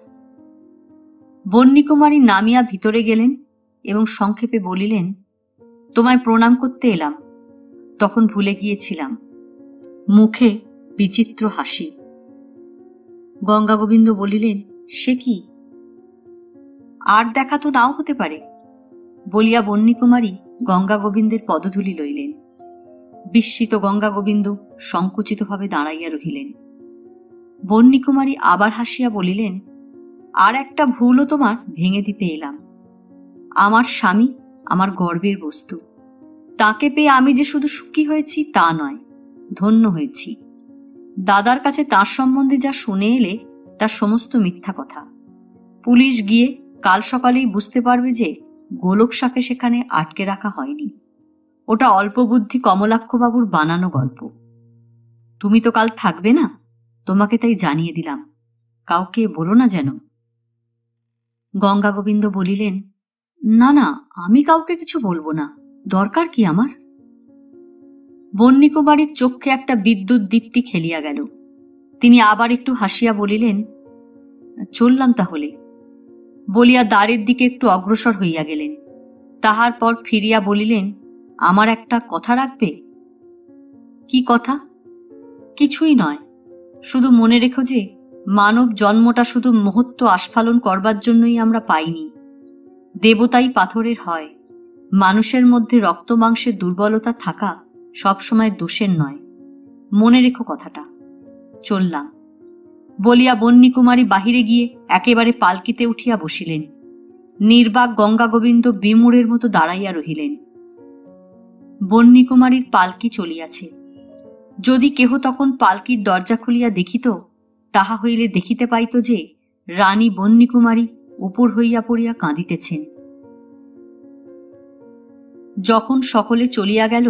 বন্যীকুমারী নামিয়া ভিতরে গেলেন এবং সংক্ষেপে বলিলেন, তোমায় প্রণাম করতে এলাম, তখন ভুলে গিয়েছিলাম। মুখে বিচিত্র হাসি। গঙ্গা গোবিন্দ বলিলেন, সে কি? আর দেখা তো নাও হতে পারে, বলিয়া বন্যীকুমারী গঙ্গা গোবিন্দের পদধূলি লইলেন। বিস্মিত গঙ্গা গোবিন্দ সংকুচিতভাবে দাঁড়াইয়া রহিলেন। বন্যীকুমারী আবার হাসিয়া বলিলেন, আর একটা ভুলও তোমার ভেঙে দিতে এলাম। আমার স্বামী আমার গর্বের বস্তু। তাকে পেয়ে আমি যে শুধু সুখী হয়েছি তা নয়, ধন্য হয়েছি। দাদার কাছে তার সম্বন্ধে যা শুনে এলে তা সমস্ত মিথ্যা কথা। পুলিশ গিয়ে কাল সকালেই বুঝতে পারবে যে গোলক শাকে সেখানে আটকে রাখা হয়নি। ওটা অল্পবুদ্ধি কমলাক্ষবাবুর বানানো গল্প। তুমি তো কাল থাকবে না, তোমাকে তাই জানিয়ে দিলাম, কাউকে বলো না যেন। গঙ্গা গোবিন্দ বলিলেন, না না, আমি কাউকে কিছু বলবো না, দরকার কি আমার? বন্যীকুমারীর চক্ষে একটা বিদ্যুৎ দীপ্তি খেলিয়া গেল। তিনি আবার একটু হাসিয়া বলিলেন, চললাম তাহলে, বলিয়া দ্বারের দিকে একটু অগ্রসর হইয়া গেলেন। তাহার পর ফিরিয়া বলিলেন, আমার একটা কথা রাখবে? কি কথা? কিছুই নয়, শুধু মনে রেখো যে মানব জন্মটা শুধু মহত্ব আস্ফালন করবার জন্যই আমরা পাইনি। দেবতাই পাথরের হয়। মানুষের মধ্যে রক্ত মাংসের দুর্বলতা থাকা সবসময় দোষের নয়। মনে রেখো কথাটা। চললাম, বলিয়া বন্যীকুমারী বাহিরে গিয়ে একেবারে পালকিতে উঠিয়া বসিলেন। নির্বাক গঙ্গা গোবিন্দ বিমূঢ়ের মতো দাঁড়াইয়া রহিলেন। বন্যীকুমারীর পালকি চলিয়াছে। যদি কেহ তখন পালকির দরজা খুলিয়া দেখিত, তাহা হইলে দেখিতে পাইত যে রানী বন্যীকুমারী উপর হইয়া পড়িয়া কাঁদিতেছেন। যখন সকলে চলিয়া গেল,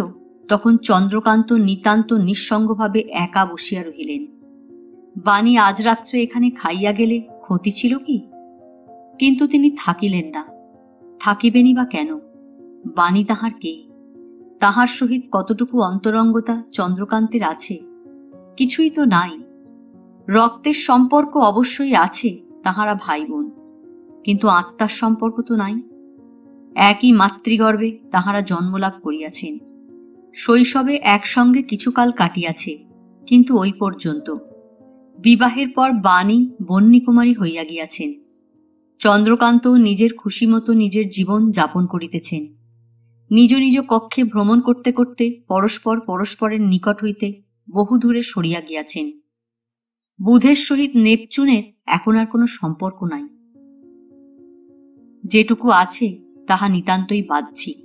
তখন চন্দ্রকান্ত নিতান্ত নিঃসঙ্গভাবে একা বসিয়া রহিলেন। বাণী আজ রাত্রে এখানে খাইয়া গেলে ক্ষতি ছিল কি? কিন্তু তিনি থাকিলেন না। থাকিবেনই বা কেন? বাণী তাহার কে? তাহার সহিত কতটুকু অন্তরঙ্গতা চন্দ্রকান্তের আছে কিছুই তো নাই। রক্তের সম্পর্ক অবশ্যই আছে, তাহারা ভাই বোন, কিন্তু আত্মার সম্পর্ক তো নাই। একই মাতৃগর্ভে তাহারা জন্মলাভ করিয়াছেন, শৈশবে একসঙ্গে কিছুকাল কাটিয়াছে, কিন্তু ওই পর্যন্ত। বিবাহের পর বাণী বন্যীকুমারী হইয়া গিয়াছেন। চন্দ্রকান্ত নিজের খুশিমতো নিজের জীবন যাপন করিতেছেন। নিজ নিজ কক্ষে ভ্রমণ করতে করতে পরস্পর পরস্পরের নিকট হইতে বহু দূরে সরিয়া গিয়াছেন। বুধের সহিত নেপচুনের এখন আর কোনো সম্পর্ক নাই। যেটুকু আছে তাহা নিতান্তই বাহ্যিক,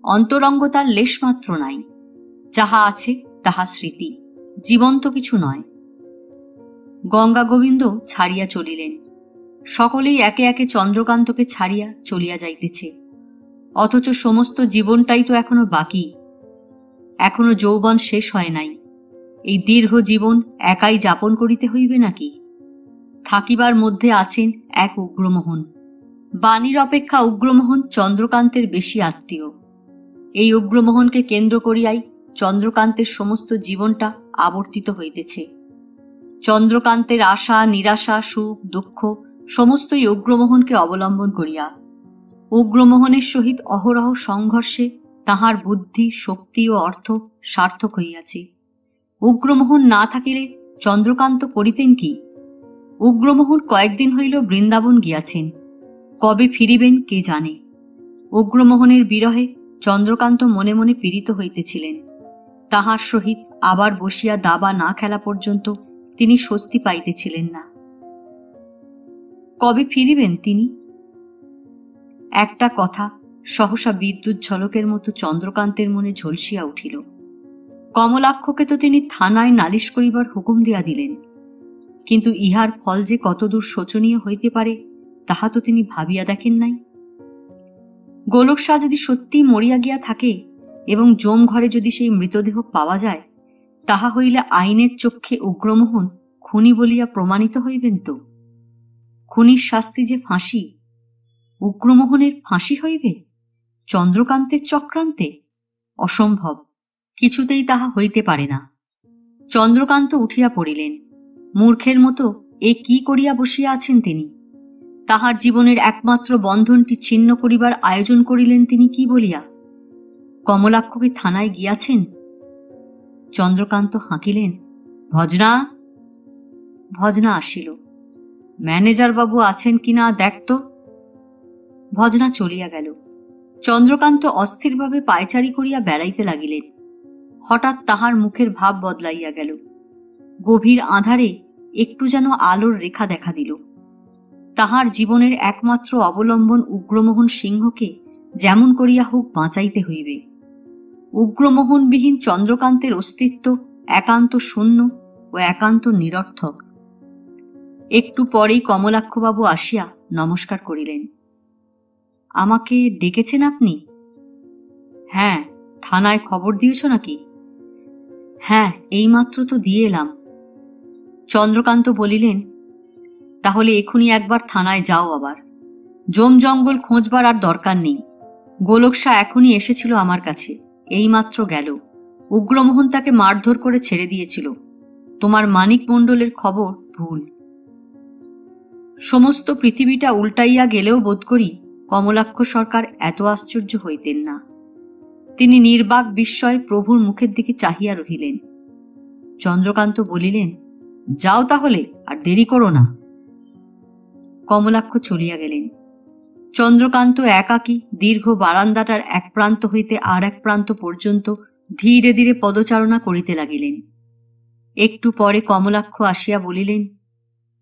অন্তরঙ্গতার লেশমাত্র নাই। যাহা আছে তাহা স্মৃতি, জীবন্ত কিছু নয়। গঙ্গা গোবিন্দ ছাড়িয়া চলিলেন। সকলেই একে একে চন্দ্রকান্তকে ছাড়িয়া চলিয়া যাইতেছে, অথচ সমস্ত জীবনটাই তো এখনো বাকি। এখনো যৌবন শেষ হয় নাই। এই দীর্ঘ জীবন একাই যাপন করিতে হইবে নাকি? থাকিবার মধ্যে আছেন এক উগ্রমোহন। বাণীর অপেক্ষা উগ্রমোহন চন্দ্রকান্তের বেশি আত্মীয়। এই উগ্রমোহনকে কেন্দ্র করিয়াই চন্দ্রকান্তের সমস্ত জীবনটা আবর্তিত হইতেছে। চন্দ্রকান্তের আশা নিরাশা সুখ দুঃখ সমস্তই উগ্রমোহনকে অবলম্বন করিয়া। উগ্রমোহনের সহিত অহরহ সংঘর্ষে তাহার বুদ্ধি শক্তি ও অর্থ সার্থক হইয়াছে। উগ্রমোহন না থাকিলে চন্দ্রকান্ত করিতেন কি? উগ্রমোহন কয়েকদিন হইল বৃন্দাবন গিয়াছেন, কবে ফিরিবেন কে জানে। উগ্রমোহনের বিরহে চন্দ্রকান্ত মনে মনে পীড়িত হইতেছিলেন। তাহার সহিত আবার বসিয়া দাবা না খেলা পর্যন্ত তিনি স্বস্তি পাইতেছিলেন না। কবে ফিরিবেন তিনি? একটা কথা সহসা বিদ্যুৎ ঝলকের মতো চন্দ্রকান্তের মনে ঝলসিয়া উঠিল। কমলাক্ষকে তো তিনি থানায় নালিশ করিবার হুকুম দিয়া দিলেন, কিন্তু ইহার ফল যে কতদূর শোচনীয় হইতে পারে তাহা তো তিনি ভাবিয়া দেখেন নাই। গোলক শাহ যদি সত্যি মরিয়া গিয়া থাকে এবং জম ঘরে যদি সেই মৃতদেহ পাওয়া যায়, তাহা হইলে আইনের চক্ষে উগ্রমোহন খুনি বলিয়া প্রমাণিত হইবেন তো। খুনির শাস্তি যে ফাঁসি। উগ্রমোহনের ফাঁসি হইবে চন্দ্রকান্তের চক্রান্তে? অসম্ভব, কিছুতেই তাহা হইতে পারে না। চন্দ্রকান্ত উঠিয়া পড়িলেন। মূর্খের মতো এ কি করিয়া বসিয়া আছেন তিনি? তাহার জীবনের একমাত্র বন্ধনটি ছিন্ন করিবার আয়োজন করিলেন তিনি কি বলিয়া? কমলাক্ষকে থানায় গিয়াছেন? চন্দ্রকান্ত হাঁকিলেন, ভজনা। ভজনা আসিল। ম্যানেজার বাবু আছেন কিনা দেখত। ভজনা চলিয়া গেল। চন্দ্রকান্ত অস্থিরভাবে পায়চারি করিয়া বেড়াইতে লাগিলেন। হঠাৎ তাহার মুখের ভাব বদলাইয়া গেল। গভীর আঁধারে একটু যেন আলোর রেখা দেখা দিল। তাহার জীবনের একমাত্র অবলম্বন উগ্রমোহন সিংহকে যেমন করিয়া হোক বাঁচাইতে হইবে। উগ্রমোহনবিহীন চন্দ্রকান্তের অস্তিত্ব একান্ত শূন্য ও একান্ত নিরর্থক। একটু পরেই কমলাক্ষবাবু আসিয়া নমস্কার করিলেন। আমাকে ডেকেছেন আপনি? হ্যাঁ। থানায় খবর দিয়েছ নাকি? হ্যাঁ, এইমাত্র তো দিয়ে এলাম। চন্দ্রকান্ত বলিলেন, তাহলে এখুনি একবার থানায় যাও। আবার জম জঙ্গল খোঁজবার আর দরকার নেই। গোলক শাহ এখনই এসেছিল আমার কাছে, এইমাত্র গেল। উগ্রমোহন তাকে মারধর করে ছেড়ে দিয়েছিল। তোমার মানিক মণ্ডলের খবর ভুল। সমস্ত পৃথিবীটা উল্টাইয়া গেলেও বোধ করি কমলাক্ষ সরকার এত আশ্চর্য হইতেন না। তিনি নির্বাক বিস্ময়ে প্রভুর মুখের দিকে চাহিয়া রহিলেন। চন্দ্রকান্ত বলিলেন, যাও তাহলে, আর দেরি করো না। কমলাক্ষ চলিয়া গেলেন। চন্দ্রকান্ত একাকী দীর্ঘ বারান্দাটার এক প্রান্ত হইতে আর এক প্রান্ত পর্যন্ত ধীরে ধীরে পদচারণা করিতে লাগিলেন। একটু পরে কমলাক্ষ আসিয়া বলিলেন,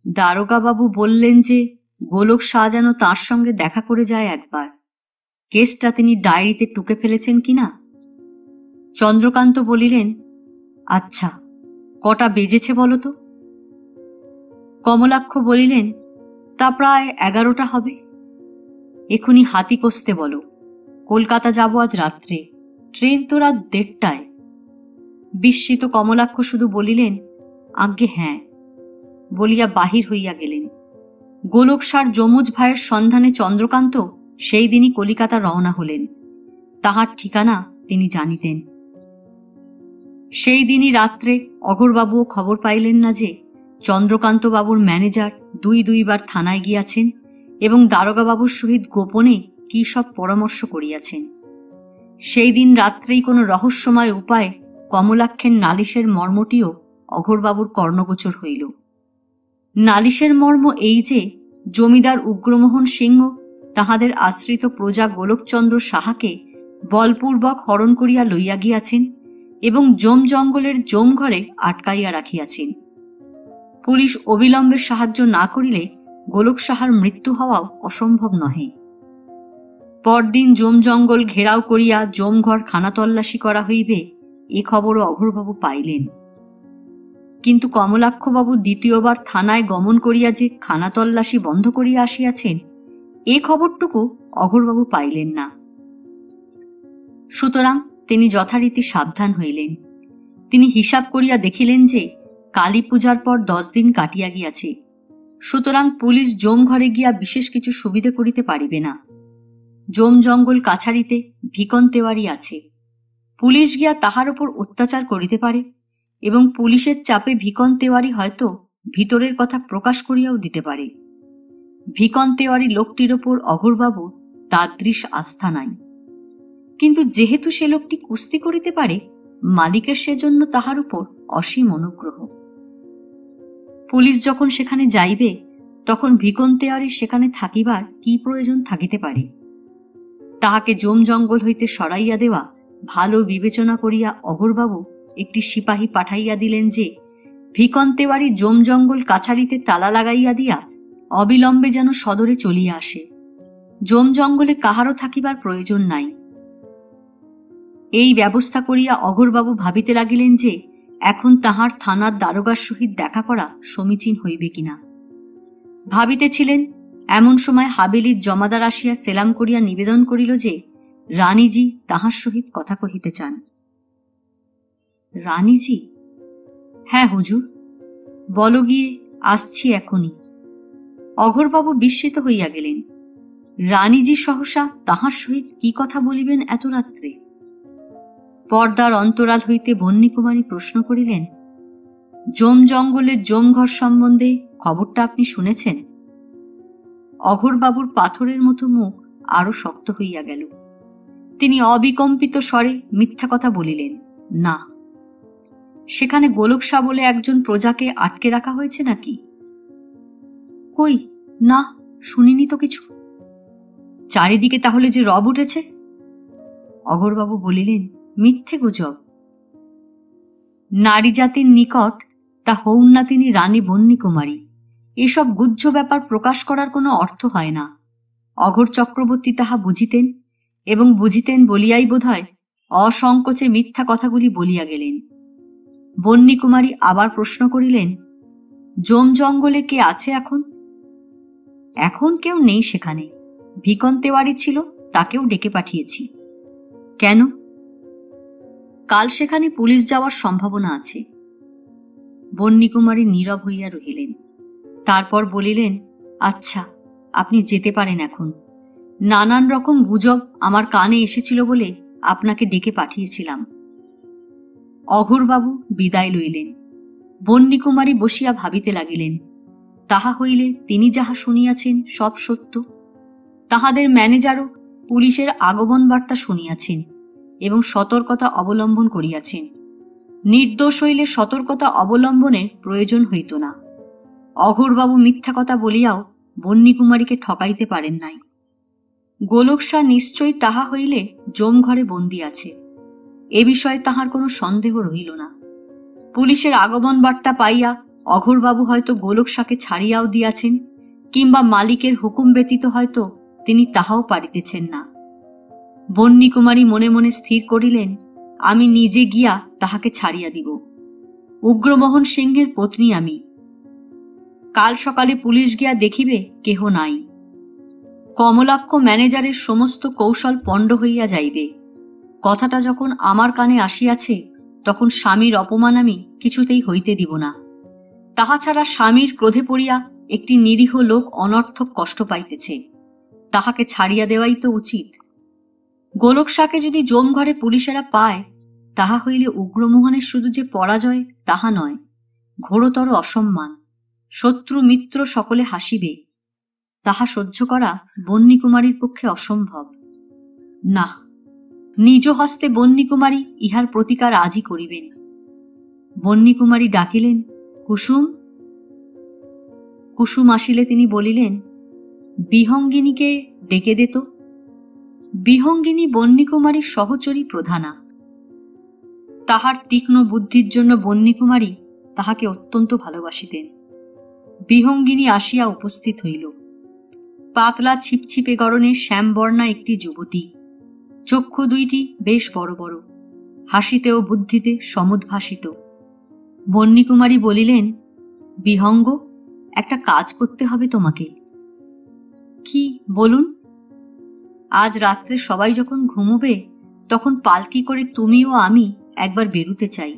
দারোগাবাবু বললেন যে গোলক শাহ যেন তাঁর সঙ্গে দেখা করে যায় একবার। কেসটা তিনি ডায়েরিতে টুকে ফেলেছেন কিনা? চন্দ্রকান্ত বলিলেন, আচ্ছা, কটা বেজেছে বলো তো? কমলাক্ষ বলিলেন, তা প্রায় 11টা হবে। এখুনি হাতি কষতে বলো। কলকাতা যাব আজ রাত্রে, ট্রেন তো রাত 1:30টায়। বিস্মিত কমলাক্ষ শুধু বলিলেন, আজ্ঞে হ্যাঁ, বলিয়া বাহির হইয়া গেলেন। গোলক শাহর যমুজ ভাইয়ের সন্ধানে চন্দ্রকান্ত সেই দিনই কলিকাতা রওনা হলেন। তাহার ঠিকানা তিনি জানিতেন। সেই দিনই রাত্রে অঘোরবাবুও খবর পাইলেন না যে চন্দ্রকান্তবাবুর ম্যানেজার দুইবার থানায় গিয়াছেন এবং দারোগাবাবুর সহিত গোপনে কি সব পরামর্শ করিয়াছেন। সেই দিন রাত্রেই কোনো রহস্যময় উপায়ে কমলাক্ষের নালিশের মর্মটিও অঘোরবাবুর কর্ণগোচর হইল। নালিশের মর্ম এই যে জমিদার উগ্রমোহন সিংহ তাহাদের আশ্রিত প্রজা গোলকচন্দ্র সাহাকে বলপূর্বক হরণ করিয়া লইয়া গিয়াছেন এবং জঙ্গলের ঘরে আটকাইয়া রাখিয়াছেন। পুলিশ অবিলম্বে সাহায্য না করিলে গোলক সাহার মৃত্যু হওয়াও অসম্ভব নহে। পরদিন জঙ্গল ঘেরাও করিয়া জমঘর খানাতল্লাশি করা হইবে এ খবরও অঘোরবাবু পাইলেন। কিন্তু কমলাক্ষবাবু দ্বিতীয়বার থানায় গমন করিয়া যে খানাতল্লাশি বন্ধ করিয়া আসিয়াছেন এ খবরটুকু অঘোরবাবু পাইলেন না। সুতরাং তিনি যথারীতি সাবধান হইলেন। তিনি হিসাব করিয়া দেখিলেন যে কালী পূজার পর 10 দিন কাটিয়া গিয়াছে, সুতরাং পুলিশ জমঘরে গিয়া বিশেষ কিছু সুবিধে করিতে পারিবে না। জঙ্গল কাছারিতে ভিকন তেওয়ারি আছে, পুলিশ গিয়া তাহার উপর অত্যাচার করিতে পারে এবং পুলিশের চাপে ভিকন তেওয়ারি হয়তো ভিতরের কথা প্রকাশ করিয়াও দিতে পারে। ভিকন তেওয়ারি লোকটির ওপর অঘোরবাবুর তাদৃশ আস্থা নাই, কিন্তু যেহেতু সে লোকটি কুস্তি করিতে পারে মালিকের সেজন্য তাহার উপর অসীম অনুগ্রহ। পুলিশ যখন সেখানে যাইবে তখন ভিকন তেওয়ারির সেখানে থাকিবার কি প্রয়োজন থাকিতে পারে? তাহাকে জঙ্গল হইতে সরাইয়া দেওয়া ভালো বিবেচনা করিয়া অঘোরবাবু একটি সিপাহী পাঠাইয়া দিলেন যে ভিকন তেওয়ারি জঙ্গল কাছারিতে তালা লাগাইয়া দিয়া অবিলম্বে যেন সদরে চলিয়া আসে। জঙ্গলে কাহারও থাকিবার প্রয়োজন নাই। এই ব্যবস্থা করিয়া অঘোরবাবু ভাবিতে লাগিলেন যে এখন তাহার থানার দারোগার সহিত দেখা করা সমীচীন হইবে কিনা। ভাবিতেছিলেন এমন সময় হাবেলির জমাদার আসিয়া সেলাম করিয়া নিবেদন করিল যে রানীজি তাহার সহিত কথা কহিতে চান। রানীজি? হ্যাঁ হুজুর। বল গিয়ে, আসছি এখনই। অঘোরবাবু বিস্মিত হইয়া গেলেন। রানীজি সহসা তাহার সহিত কি কথা বলিবেন এত রাত্রে? পর্দার অন্তরাল হইতে বন্যীকুমারী প্রশ্ন করিলেন, জঙ্গলের জমঘর সম্বন্ধে খবরটা আপনি শুনেছেন? অঘোরবাবুর পাথরের মতো মুখ আরো শক্ত হইয়া গেল। তিনি অবিকম্পিত স্বরে মিথ্যা কথা বলিলেন, না। সেখানে গোলক শাহ বলে একজন প্রজাকে আটকে রাখা হয়েছে নাকি? কই, না, শুনিনি তো কিছু। চারিদিকে তাহলে যে রব উঠেছে? অঘোরবাবু বলিলেন, মিথ্যে গুজব। নারী জাতির নিকট তা হউন না তিনি রানী বন্যীকুমারী, এসব গুহ্য ব্যাপার প্রকাশ করার কোনো অর্থ হয় না। অঘোর চক্রবর্তী তাহা বুঝিতেন এবং বুঝিতেন বলিয়াই বোধহয় অসংকোচে মিথ্যা কথাগুলি বলিয়া গেলেন। বন্যীকুমারী আবার প্রশ্ন করিলেন, জঙ্গলে কে আছে এখন? এখন কেউ নেই সেখানে। ভিকন তেওয়ারি ছিল, তাকেও ডেকে পাঠিয়েছি। কেন? কাল সেখানে পুলিশ যাওয়ার সম্ভাবনা আছে। বন্যীকুমারী নীরব হইয়া রহিলেন। তারপর বলিলেন, আচ্ছা, আপনি যেতে পারেন এখন। নানান রকম গুজব আমার কানে এসেছিল বলে আপনাকে ডেকে পাঠিয়েছিলাম। অঘোরবাবু বিদায় লইলেন। বন্যীকুমারী বসিয়া ভাবিতে লাগিলেন, তাহা হইলে তিনি যাহা শুনিয়াছেন সব সত্য। তাহাদের ম্যানেজারও পুলিশের আগমন বার্তা শুনিয়াছেন এবং সতর্কতা অবলম্বন করিয়াছেন। নির্দোষ হইলে সতর্কতা অবলম্বনের প্রয়োজন হইত না। অঘোরবাবু মিথ্যা কথা বলিয়াও বন্যীকুমারীকে ঠকাইতে পারেন নাই। গোলক শাহ নিশ্চয়ই তাহা হইলে জমঘরে বন্দী আছে, এ বিষয়ে তাহার কোনো সন্দেহ রহিল না। পুলিশের আগমন বার্তা পাইয়া অঘোরবাবু হয়তো গোলক শাহকে ছাড়িয়াও দিয়াছেন, কিংবা মালিকের হুকুম ব্যতীত হয়তো তিনি তাহাও পারিতেছেন না। বন্যীকুমারী মনে মনে স্থির করিলেন, আমি নিজে গিয়া তাহাকে ছাড়িয়া দিব। উগ্রমোহন সিংহের পত্নী আমি। কাল সকালে পুলিশ গিয়া দেখিবে কেহ নাই। কমলাক্ষ ম্যানেজারের সমস্ত কৌশল পণ্ড হইয়া যাইবে। কথাটা যখন আমার কানে আসিয়াছে তখন স্বামীর অপমান আমি কিছুতেই হইতে দিব না। তাহা ছাড়া স্বামীর ক্রোধে পড়িয়া একটি নিরীহ লোক অনর্থক কষ্ট পাইতেছে, তাহাকে ছাড়িয়া দেওয়াই তো উচিত। গোলক শাহকে যদি জমঘরে পুলিশেরা পায় তাহা হইলে উগ্রমোহনের শুধু যে পরাজয় তাহা নয়, ঘোরতর অসম্মান, শত্রু মিত্র সকলে হাসিবে। তাহা সহ্য করা বন্যীকুমারীর পক্ষে অসম্ভব। না, নিজ হস্তে বন্যীকুমারী ইহার প্রতিকার আজই করিবেন। বন্যীকুমারী ডাকিলেন, কুসুম। কুসুম আসিলে তিনি বলিলেন, বিহঙ্গিনীকে ডেকে দে তো। বিহঙ্গিনী বন্যীকুমারীর সহচরী প্রধানা। তাহার তীক্ষ্ণ বুদ্ধির জন্য বন্যীকুমারী তাহাকে অত্যন্ত ভালোবাসিতেন। বিহঙ্গিনী আসিয়া উপস্থিত হইল। পাতলা ছিপছিপে গড়নের শ্যামবর্ণা একটি যুবতী, চক্ষু দুইটি বেশ বড় বড়, হাসিতে ও বুদ্ধিতে সমুদ্ভাসিত। বন্যীকুমারী বলিলেন, বিহঙ্গ, একটা কাজ করতে হবে তোমাকে। কি বলুন? আজ রাত্রে সবাই যখন ঘুমোবে তখন পালকি করে তুমি ও আমি একবার বেরুতে চাই।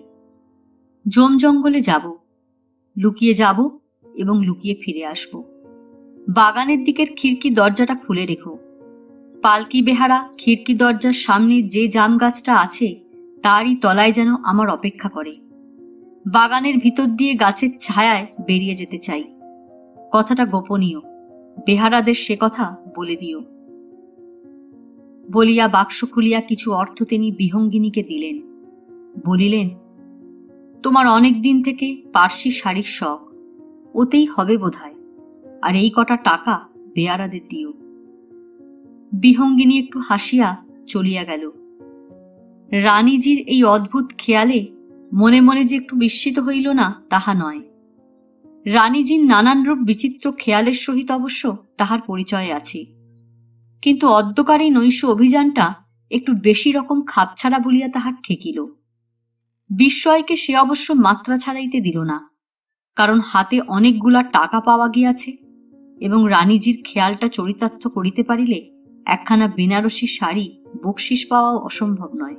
জম জঙ্গলে যাব, লুকিয়ে যাব এবং লুকিয়ে ফিরে আসব। বাগানের দিকের খিড়কি দরজাটা খুলে রেখো। পালকি বেহারা খিড়কি দরজার সামনে যে জাম গাছটা আছে তারই তলায় যেন আমার অপেক্ষা করে। বাগানের ভিতর দিয়ে গাছের ছায়ায় বেরিয়ে যেতে চাই। কথাটা গোপনীয়, বেহারাদের সে কথা বলে দিও। বলিয়া বাক্স খুলিয়া কিছু অর্থ তিনি বিহঙ্গিনীকে দিলেন। বলিলেন, তোমার অনেক দিন থেকে পার্সি শাড়ির শখ, ওতেই হবে বোধহয়, আর এই কটা টাকা বেয়ারাদের দিও। বিহঙ্গিনী একটু হাসিয়া চলিয়া গেল। রানীজির এই অদ্ভুত খেয়ালে মনে মনে যে একটু বিস্মিত হইল না তাহা নয়। রানীজির নানান রূপ বিচিত্র খেয়ালের সহিত অবশ্য তাহার পরিচয় আছে, কিন্তু অদ্যকার এই নৈশ অভিযানটা একটু বেশি রকম খাপছাড়া বলিয়া তাহার ঠেকিল। বিস্ময়কে সে অবশ্য মাত্রা ছাড়াইতে দিল না, কারণ হাতে অনেকগুলা টাকা পাওয়া গিয়াছে এবং রানীজির খেয়ালটা চরিতার্থ করিতে পারিলে একখানা বেনারসি শাড়ি বকশিস পাওয়াও অসম্ভব নয়।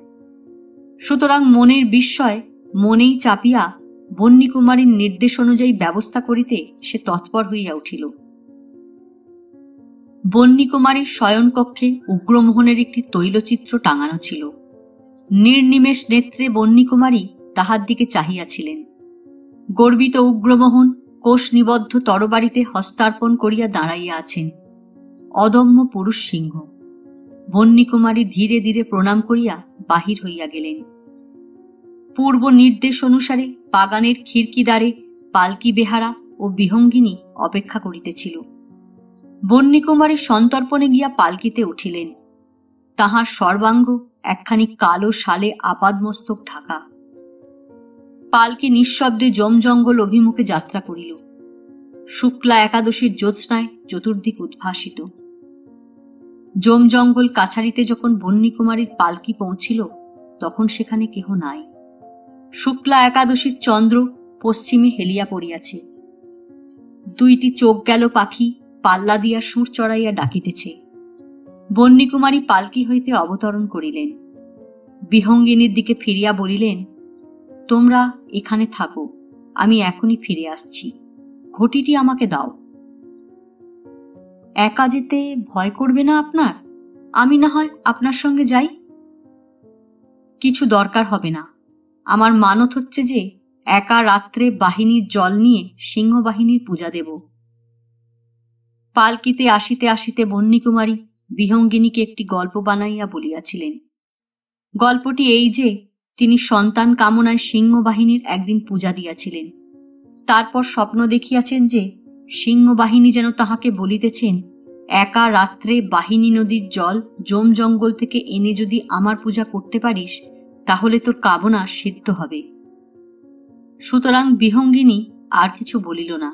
সুতরাং মনের বিস্ময় মনেই চাপিয়া বন্যীকুমারীর নির্দেশ অনুযায়ী ব্যবস্থা করিতে সে তৎপর হইয়া উঠিল। বন্যীকুমারীর শয়নকক্ষে উগ্রমোহনের একটি তৈলচিত্র টাঙানো ছিল। নির্নিমেষ নেত্রে বন্যীকুমারী তাহার দিকে চাহিয়াছিলেন। গর্বিত উগ্রমোহন কোষ নিবদ্ধ তরবারিতে হস্তার্পণ করিয়া দাঁড়াইয়া আছেন, অদম্য পুরুষ সিংহ। বন্যীকুমারী ধীরে ধীরে প্রণাম করিয়া বাহির হইয়া গেলেন। পূর্ব নির্দেশ অনুসারে বাগানের খিড়কিদ্বারে পালকি বেহারা ও বিহঙ্গিনী অপেক্ষা করিতেছিল। বন্যীকুমারী সন্তর্পণে গিয়া পালকিতে উঠিলেন। তাহার সর্বাঙ্গ একখানি কালো শালে আপাদমস্তক ঢাকা। পালকি নিঃশব্দে জমজঙ্গল অভিমুখে যাত্রা করিল। শুক্লা একাদশীর জ্যোৎস্নায় চতুর্দিক উদ্ভাসিত। জমজঙ্গল কাছারিতে যখন বন্যীকুমারীর পালকি পৌঁছিল তখন সেখানে কেহ নাই। শুক্লা একাদশীর চন্দ্র পশ্চিমে হেলিয়া পড়িয়াছে। দুইটি চোখ গেল পাখি পাল্লা দিয়া সুর চড়াইয়া ডাকিতেছে। বন্যীকুমারী পালকি হইতে অবতরণ করিলেন। বিহঙ্গিনীর দিকে ফিরিয়া বলিলেন, তোমরা এখানে থাকো, আমি এখনই ফিরে আসছি। ঘটিটি আমাকে দাও। একা যেতে ভয় করবে না আপনার? আমি না হয় আপনার সঙ্গে যাই। কিছু দরকার হবে না। আমার মানত হচ্ছে যে একা রাত্রে বাহিনীর জল নিয়ে সিংহবাহিনীর পূজা দেব। পালকিতে আসিতে আসিতে বন্যীকুমারী বিহঙ্গিনীকে একটি গল্প বানাইয়া বলিয়াছিলেন। গল্পটি এই যে তিনি সন্তান কামনায় সিংহবাহিনীর একদিন পূজা দিয়াছিলেন। তারপর স্বপ্ন দেখিয়াছেন যে সিংহবাহিনী যেন তাহাকে বলিতেছেন, একা রাত্রে বাহিনী নদীর জল জম জঙ্গল থেকে এনে যদি আমার পূজা করতে পারিস তাহলে তোর কামনা সিদ্ধ হবে। সুতরাং বিহঙ্গিনী আর কিছু বলিল না।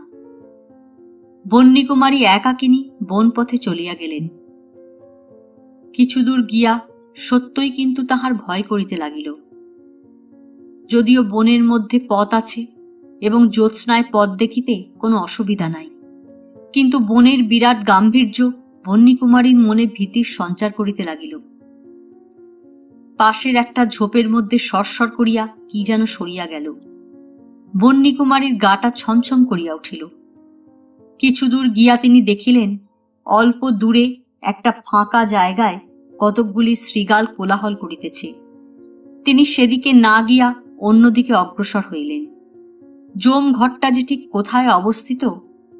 বন্যীকুমারী একাকিনী বনপথে চলিয়া গেলেন। কিছু দূর গিয়া সত্যই কিন্তু তাহার ভয় করিতে লাগিল। যদিও বনের মধ্যে পথ আছে এবং জ্যোৎস্নায় পথ দেখিতে কোনো অসুবিধা নাই, কিন্তু বনের বিরাট গাম্ভীর্য বন্যীকুমারীর মনে ভীতির সঞ্চার করিতে লাগিল। পাশের একটা ঝোপের মধ্যে সরসর করিয়া কি যেন সরিয়া গেল। বন্যীকুমারীর গাটা ছমছম করিয়া উঠিল। কিছু দূর গিয়া তিনি দেখিলেন অল্প দূরে একটা ফাঁকা জায়গায় কতকগুলি শৃগাল কোলাহল করিতেছে। তিনি সেদিকে না গিয়া অন্যদিকে অগ্রসর হইলেন। জম ঘরটা যে ঠিক কোথায় অবস্থিত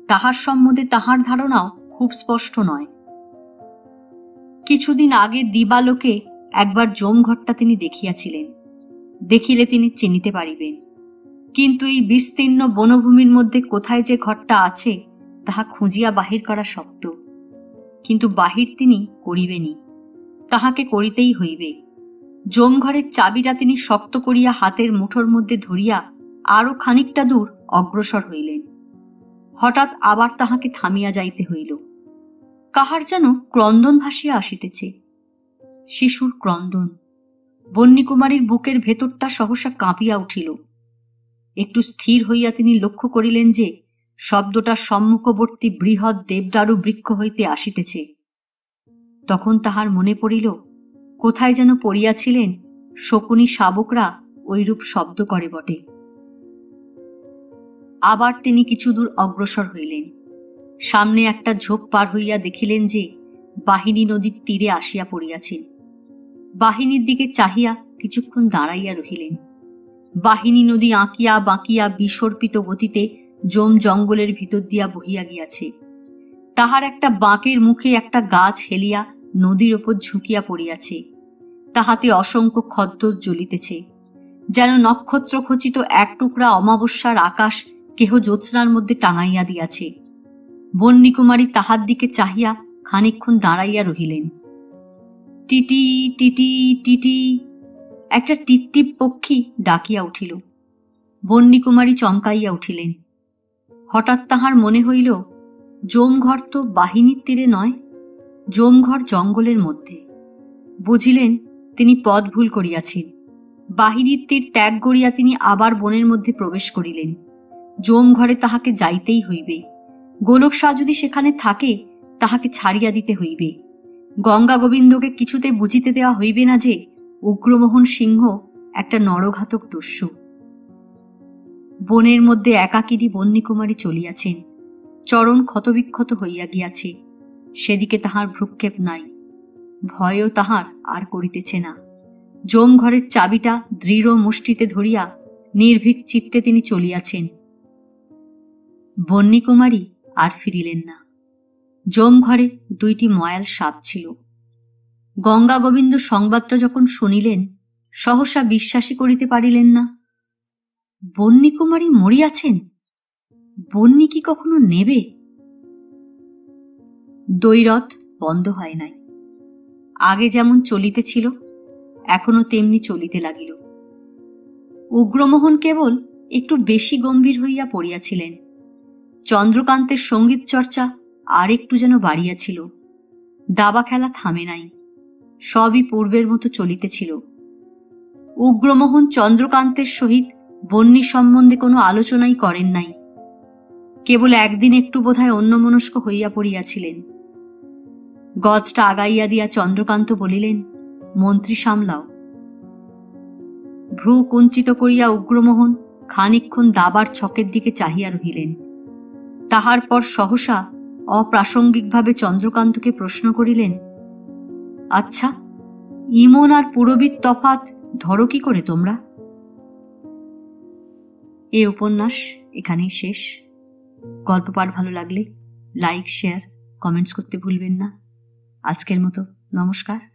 তাহার সম্বন্ধে তাহার ধারণাও খুব স্পষ্ট নয়। কিছুদিন আগে দিবালোকে একবার জম ঘরটা তিনি দেখিয়াছিলেন, দেখিলে তিনি চিনিতে পারিবেন। কিন্তু এই বিস্তীর্ণ বনভূমির মধ্যে কোথায় যে ঘরটা আছে তাহা খুঁজিয়া বাহির করা শক্ত। কিন্তু বাহির তিনি করিবেনই, তাহাকে করিতেই হইবে। জমঘরের চাবিটা তিনি শক্ত করিয়া হাতের মুঠোর মধ্যে ধরিয়া আরো খানিকটা দূর অগ্রসর হইলেন। হঠাৎ আবার তাহাকে থামিয়া যাইতে হইল। কাহার যেন ক্রন্দন ভাসিয়া আসিতেছে, শিশুর ক্রন্দন। বন্যীকুমারীর বুকের ভেতরটা সহসা কাঁপিয়া উঠিল। একটু স্থির হইয়া তিনি লক্ষ্য করিলেন যে শব্দটা সম্মুখবর্তী বৃহৎ দেবদারু বৃক্ষ হইতে আসিতেছে। তখন তাহার মনে পড়িল কোথায় যেন পড়িয়াছিলেন শকুনি শাবকরা ঐরূপ শব্দ করে বটে। আবার তিনি কিছু দূর অগ্রসর হইলেন। সামনে একটা ঝোপ পার হইয়া দেখিলেন যে বাহিনী নদীর তীরে আসিয়া পড়িয়াছেন। বাহিনীর দিকে চাহিয়া কিছুক্ষণ দাঁড়াইয়া রহিলেন। বাহিনী নদী আঁকিয়া বাঁকিয়া বিসর্পিত গতিতে জম জঙ্গলের ভিতর দিয়া বহিয়া গিয়াছে। তাহার একটা বাঁকের মুখে একটা গাছ হেলিয়া নদীর ওপর ঝুঁকিয়া পড়িয়াছে। তাহাতে অসংখ্য খদ্দর জ্বলিতেছে, যেন নক্ষত্র খচিত এক টুকরা অমাবস্যার আকাশ কেহ জ্যোৎস্নার মধ্যে টাঙাইয়া দিয়াছে। বন্যীকুমারী তাহার দিকে চাহিয়া খানিকক্ষণ দাঁড়াইয়া রহিলেন। টিটি টিটি টিটি একটা টিপটিপ পক্ষী ডাকিয়া উঠিল। বন্যীকুমারী চমকাইয়া উঠিলেন। হঠাৎ তাহার মনে হইল জমঘর তো বাহিনীর তীরে নয়, জমঘর জঙ্গলের মধ্যে। বুঝিলেন তিনি পথ ভুল করিয়াছেন। বাহিনীর তীর ত্যাগ করিয়া তিনি আবার বনের মধ্যে প্রবেশ করিলেন। জমঘরে তাহাকে যাইতেই হইবে। গোলক শাহ যদি সেখানে থাকে তাহাকে ছাড়িয়া দিতে হইবে। গঙ্গা গোবিন্দকে কিছুতে বুঝিতে দেওয়া হইবে না যে উগ্রমোহন সিংহ একটা নরঘাতক দস্যু। বনের মধ্যে একাকিনী বন্যীকুমারী চলিয়াছেন। চরণ ক্ষতবিক্ষত হইয়া গিয়াছে, সেদিকে তাহার ভ্রুক্ষেপ নাই। ভয়ও তাহার আর করিতেছে না। জমঘরের চাবিটা দৃঢ় মুষ্টিতে ধরিয়া নির্ভীক চিত্তে তিনি চলিয়াছেন। বন্যীকুমারী আর ফিরিলেন না। জমঘরে দুইটি ময়াল সাপ ছিল। গঙ্গা গোবিন্দ সংবাদটা যখন শুনিলেন সহসা বিশ্বাসই করিতে পারিলেন না। বন্যীকুমারী মরিয়াছেন? বন্যী কি কখনো নেবে? দৈরথ বন্ধ হয় নাই। আগে যেমন চলিতেছিল এখনো তেমনি চলিতে লাগিল। উগ্রমোহন কেবল একটু বেশি গম্ভীর হইয়া পড়িয়াছিলেন। চন্দ্রকান্তের সঙ্গীত চর্চা আর একটু যেন বাড়িয়াছিল। দাবা খেলা থামে নাই, সবই পূর্বের মতো চলিতেছিল। উগ্রমোহন চন্দ্রকান্তের সহিত বন্যী সম্বন্ধে কোনো আলোচনাই করেন নাই। কেবল একদিন একটু বোধহয় অন্যমনস্ক হইয়া পড়িয়াছিলেন। গজটা আগাইয়া দিয়া চন্দ্রকান্ত বলিলেন, মন্ত্রী সামলাও। ভ্রু কুঞ্চিত করিয়া উগ্রমোহন খানিকক্ষণ দাবার ছকের দিকে চাহিয়া রহিলেন। তাহার পর সহসা অপ্রাসঙ্গিকভাবে চন্দ্রকান্তকে প্রশ্ন করিলেন, আচ্ছা, ইমন আর পুরবীর তফাৎ ধরো কি করে তোমরা? এই উপন্যাস এখানেই শেষ। গল্প পাঠ ভালো লাগলে লাইক, শেয়ার, কমেন্টস করতে ভুলবেন না। আজকের মতো নমস্কার।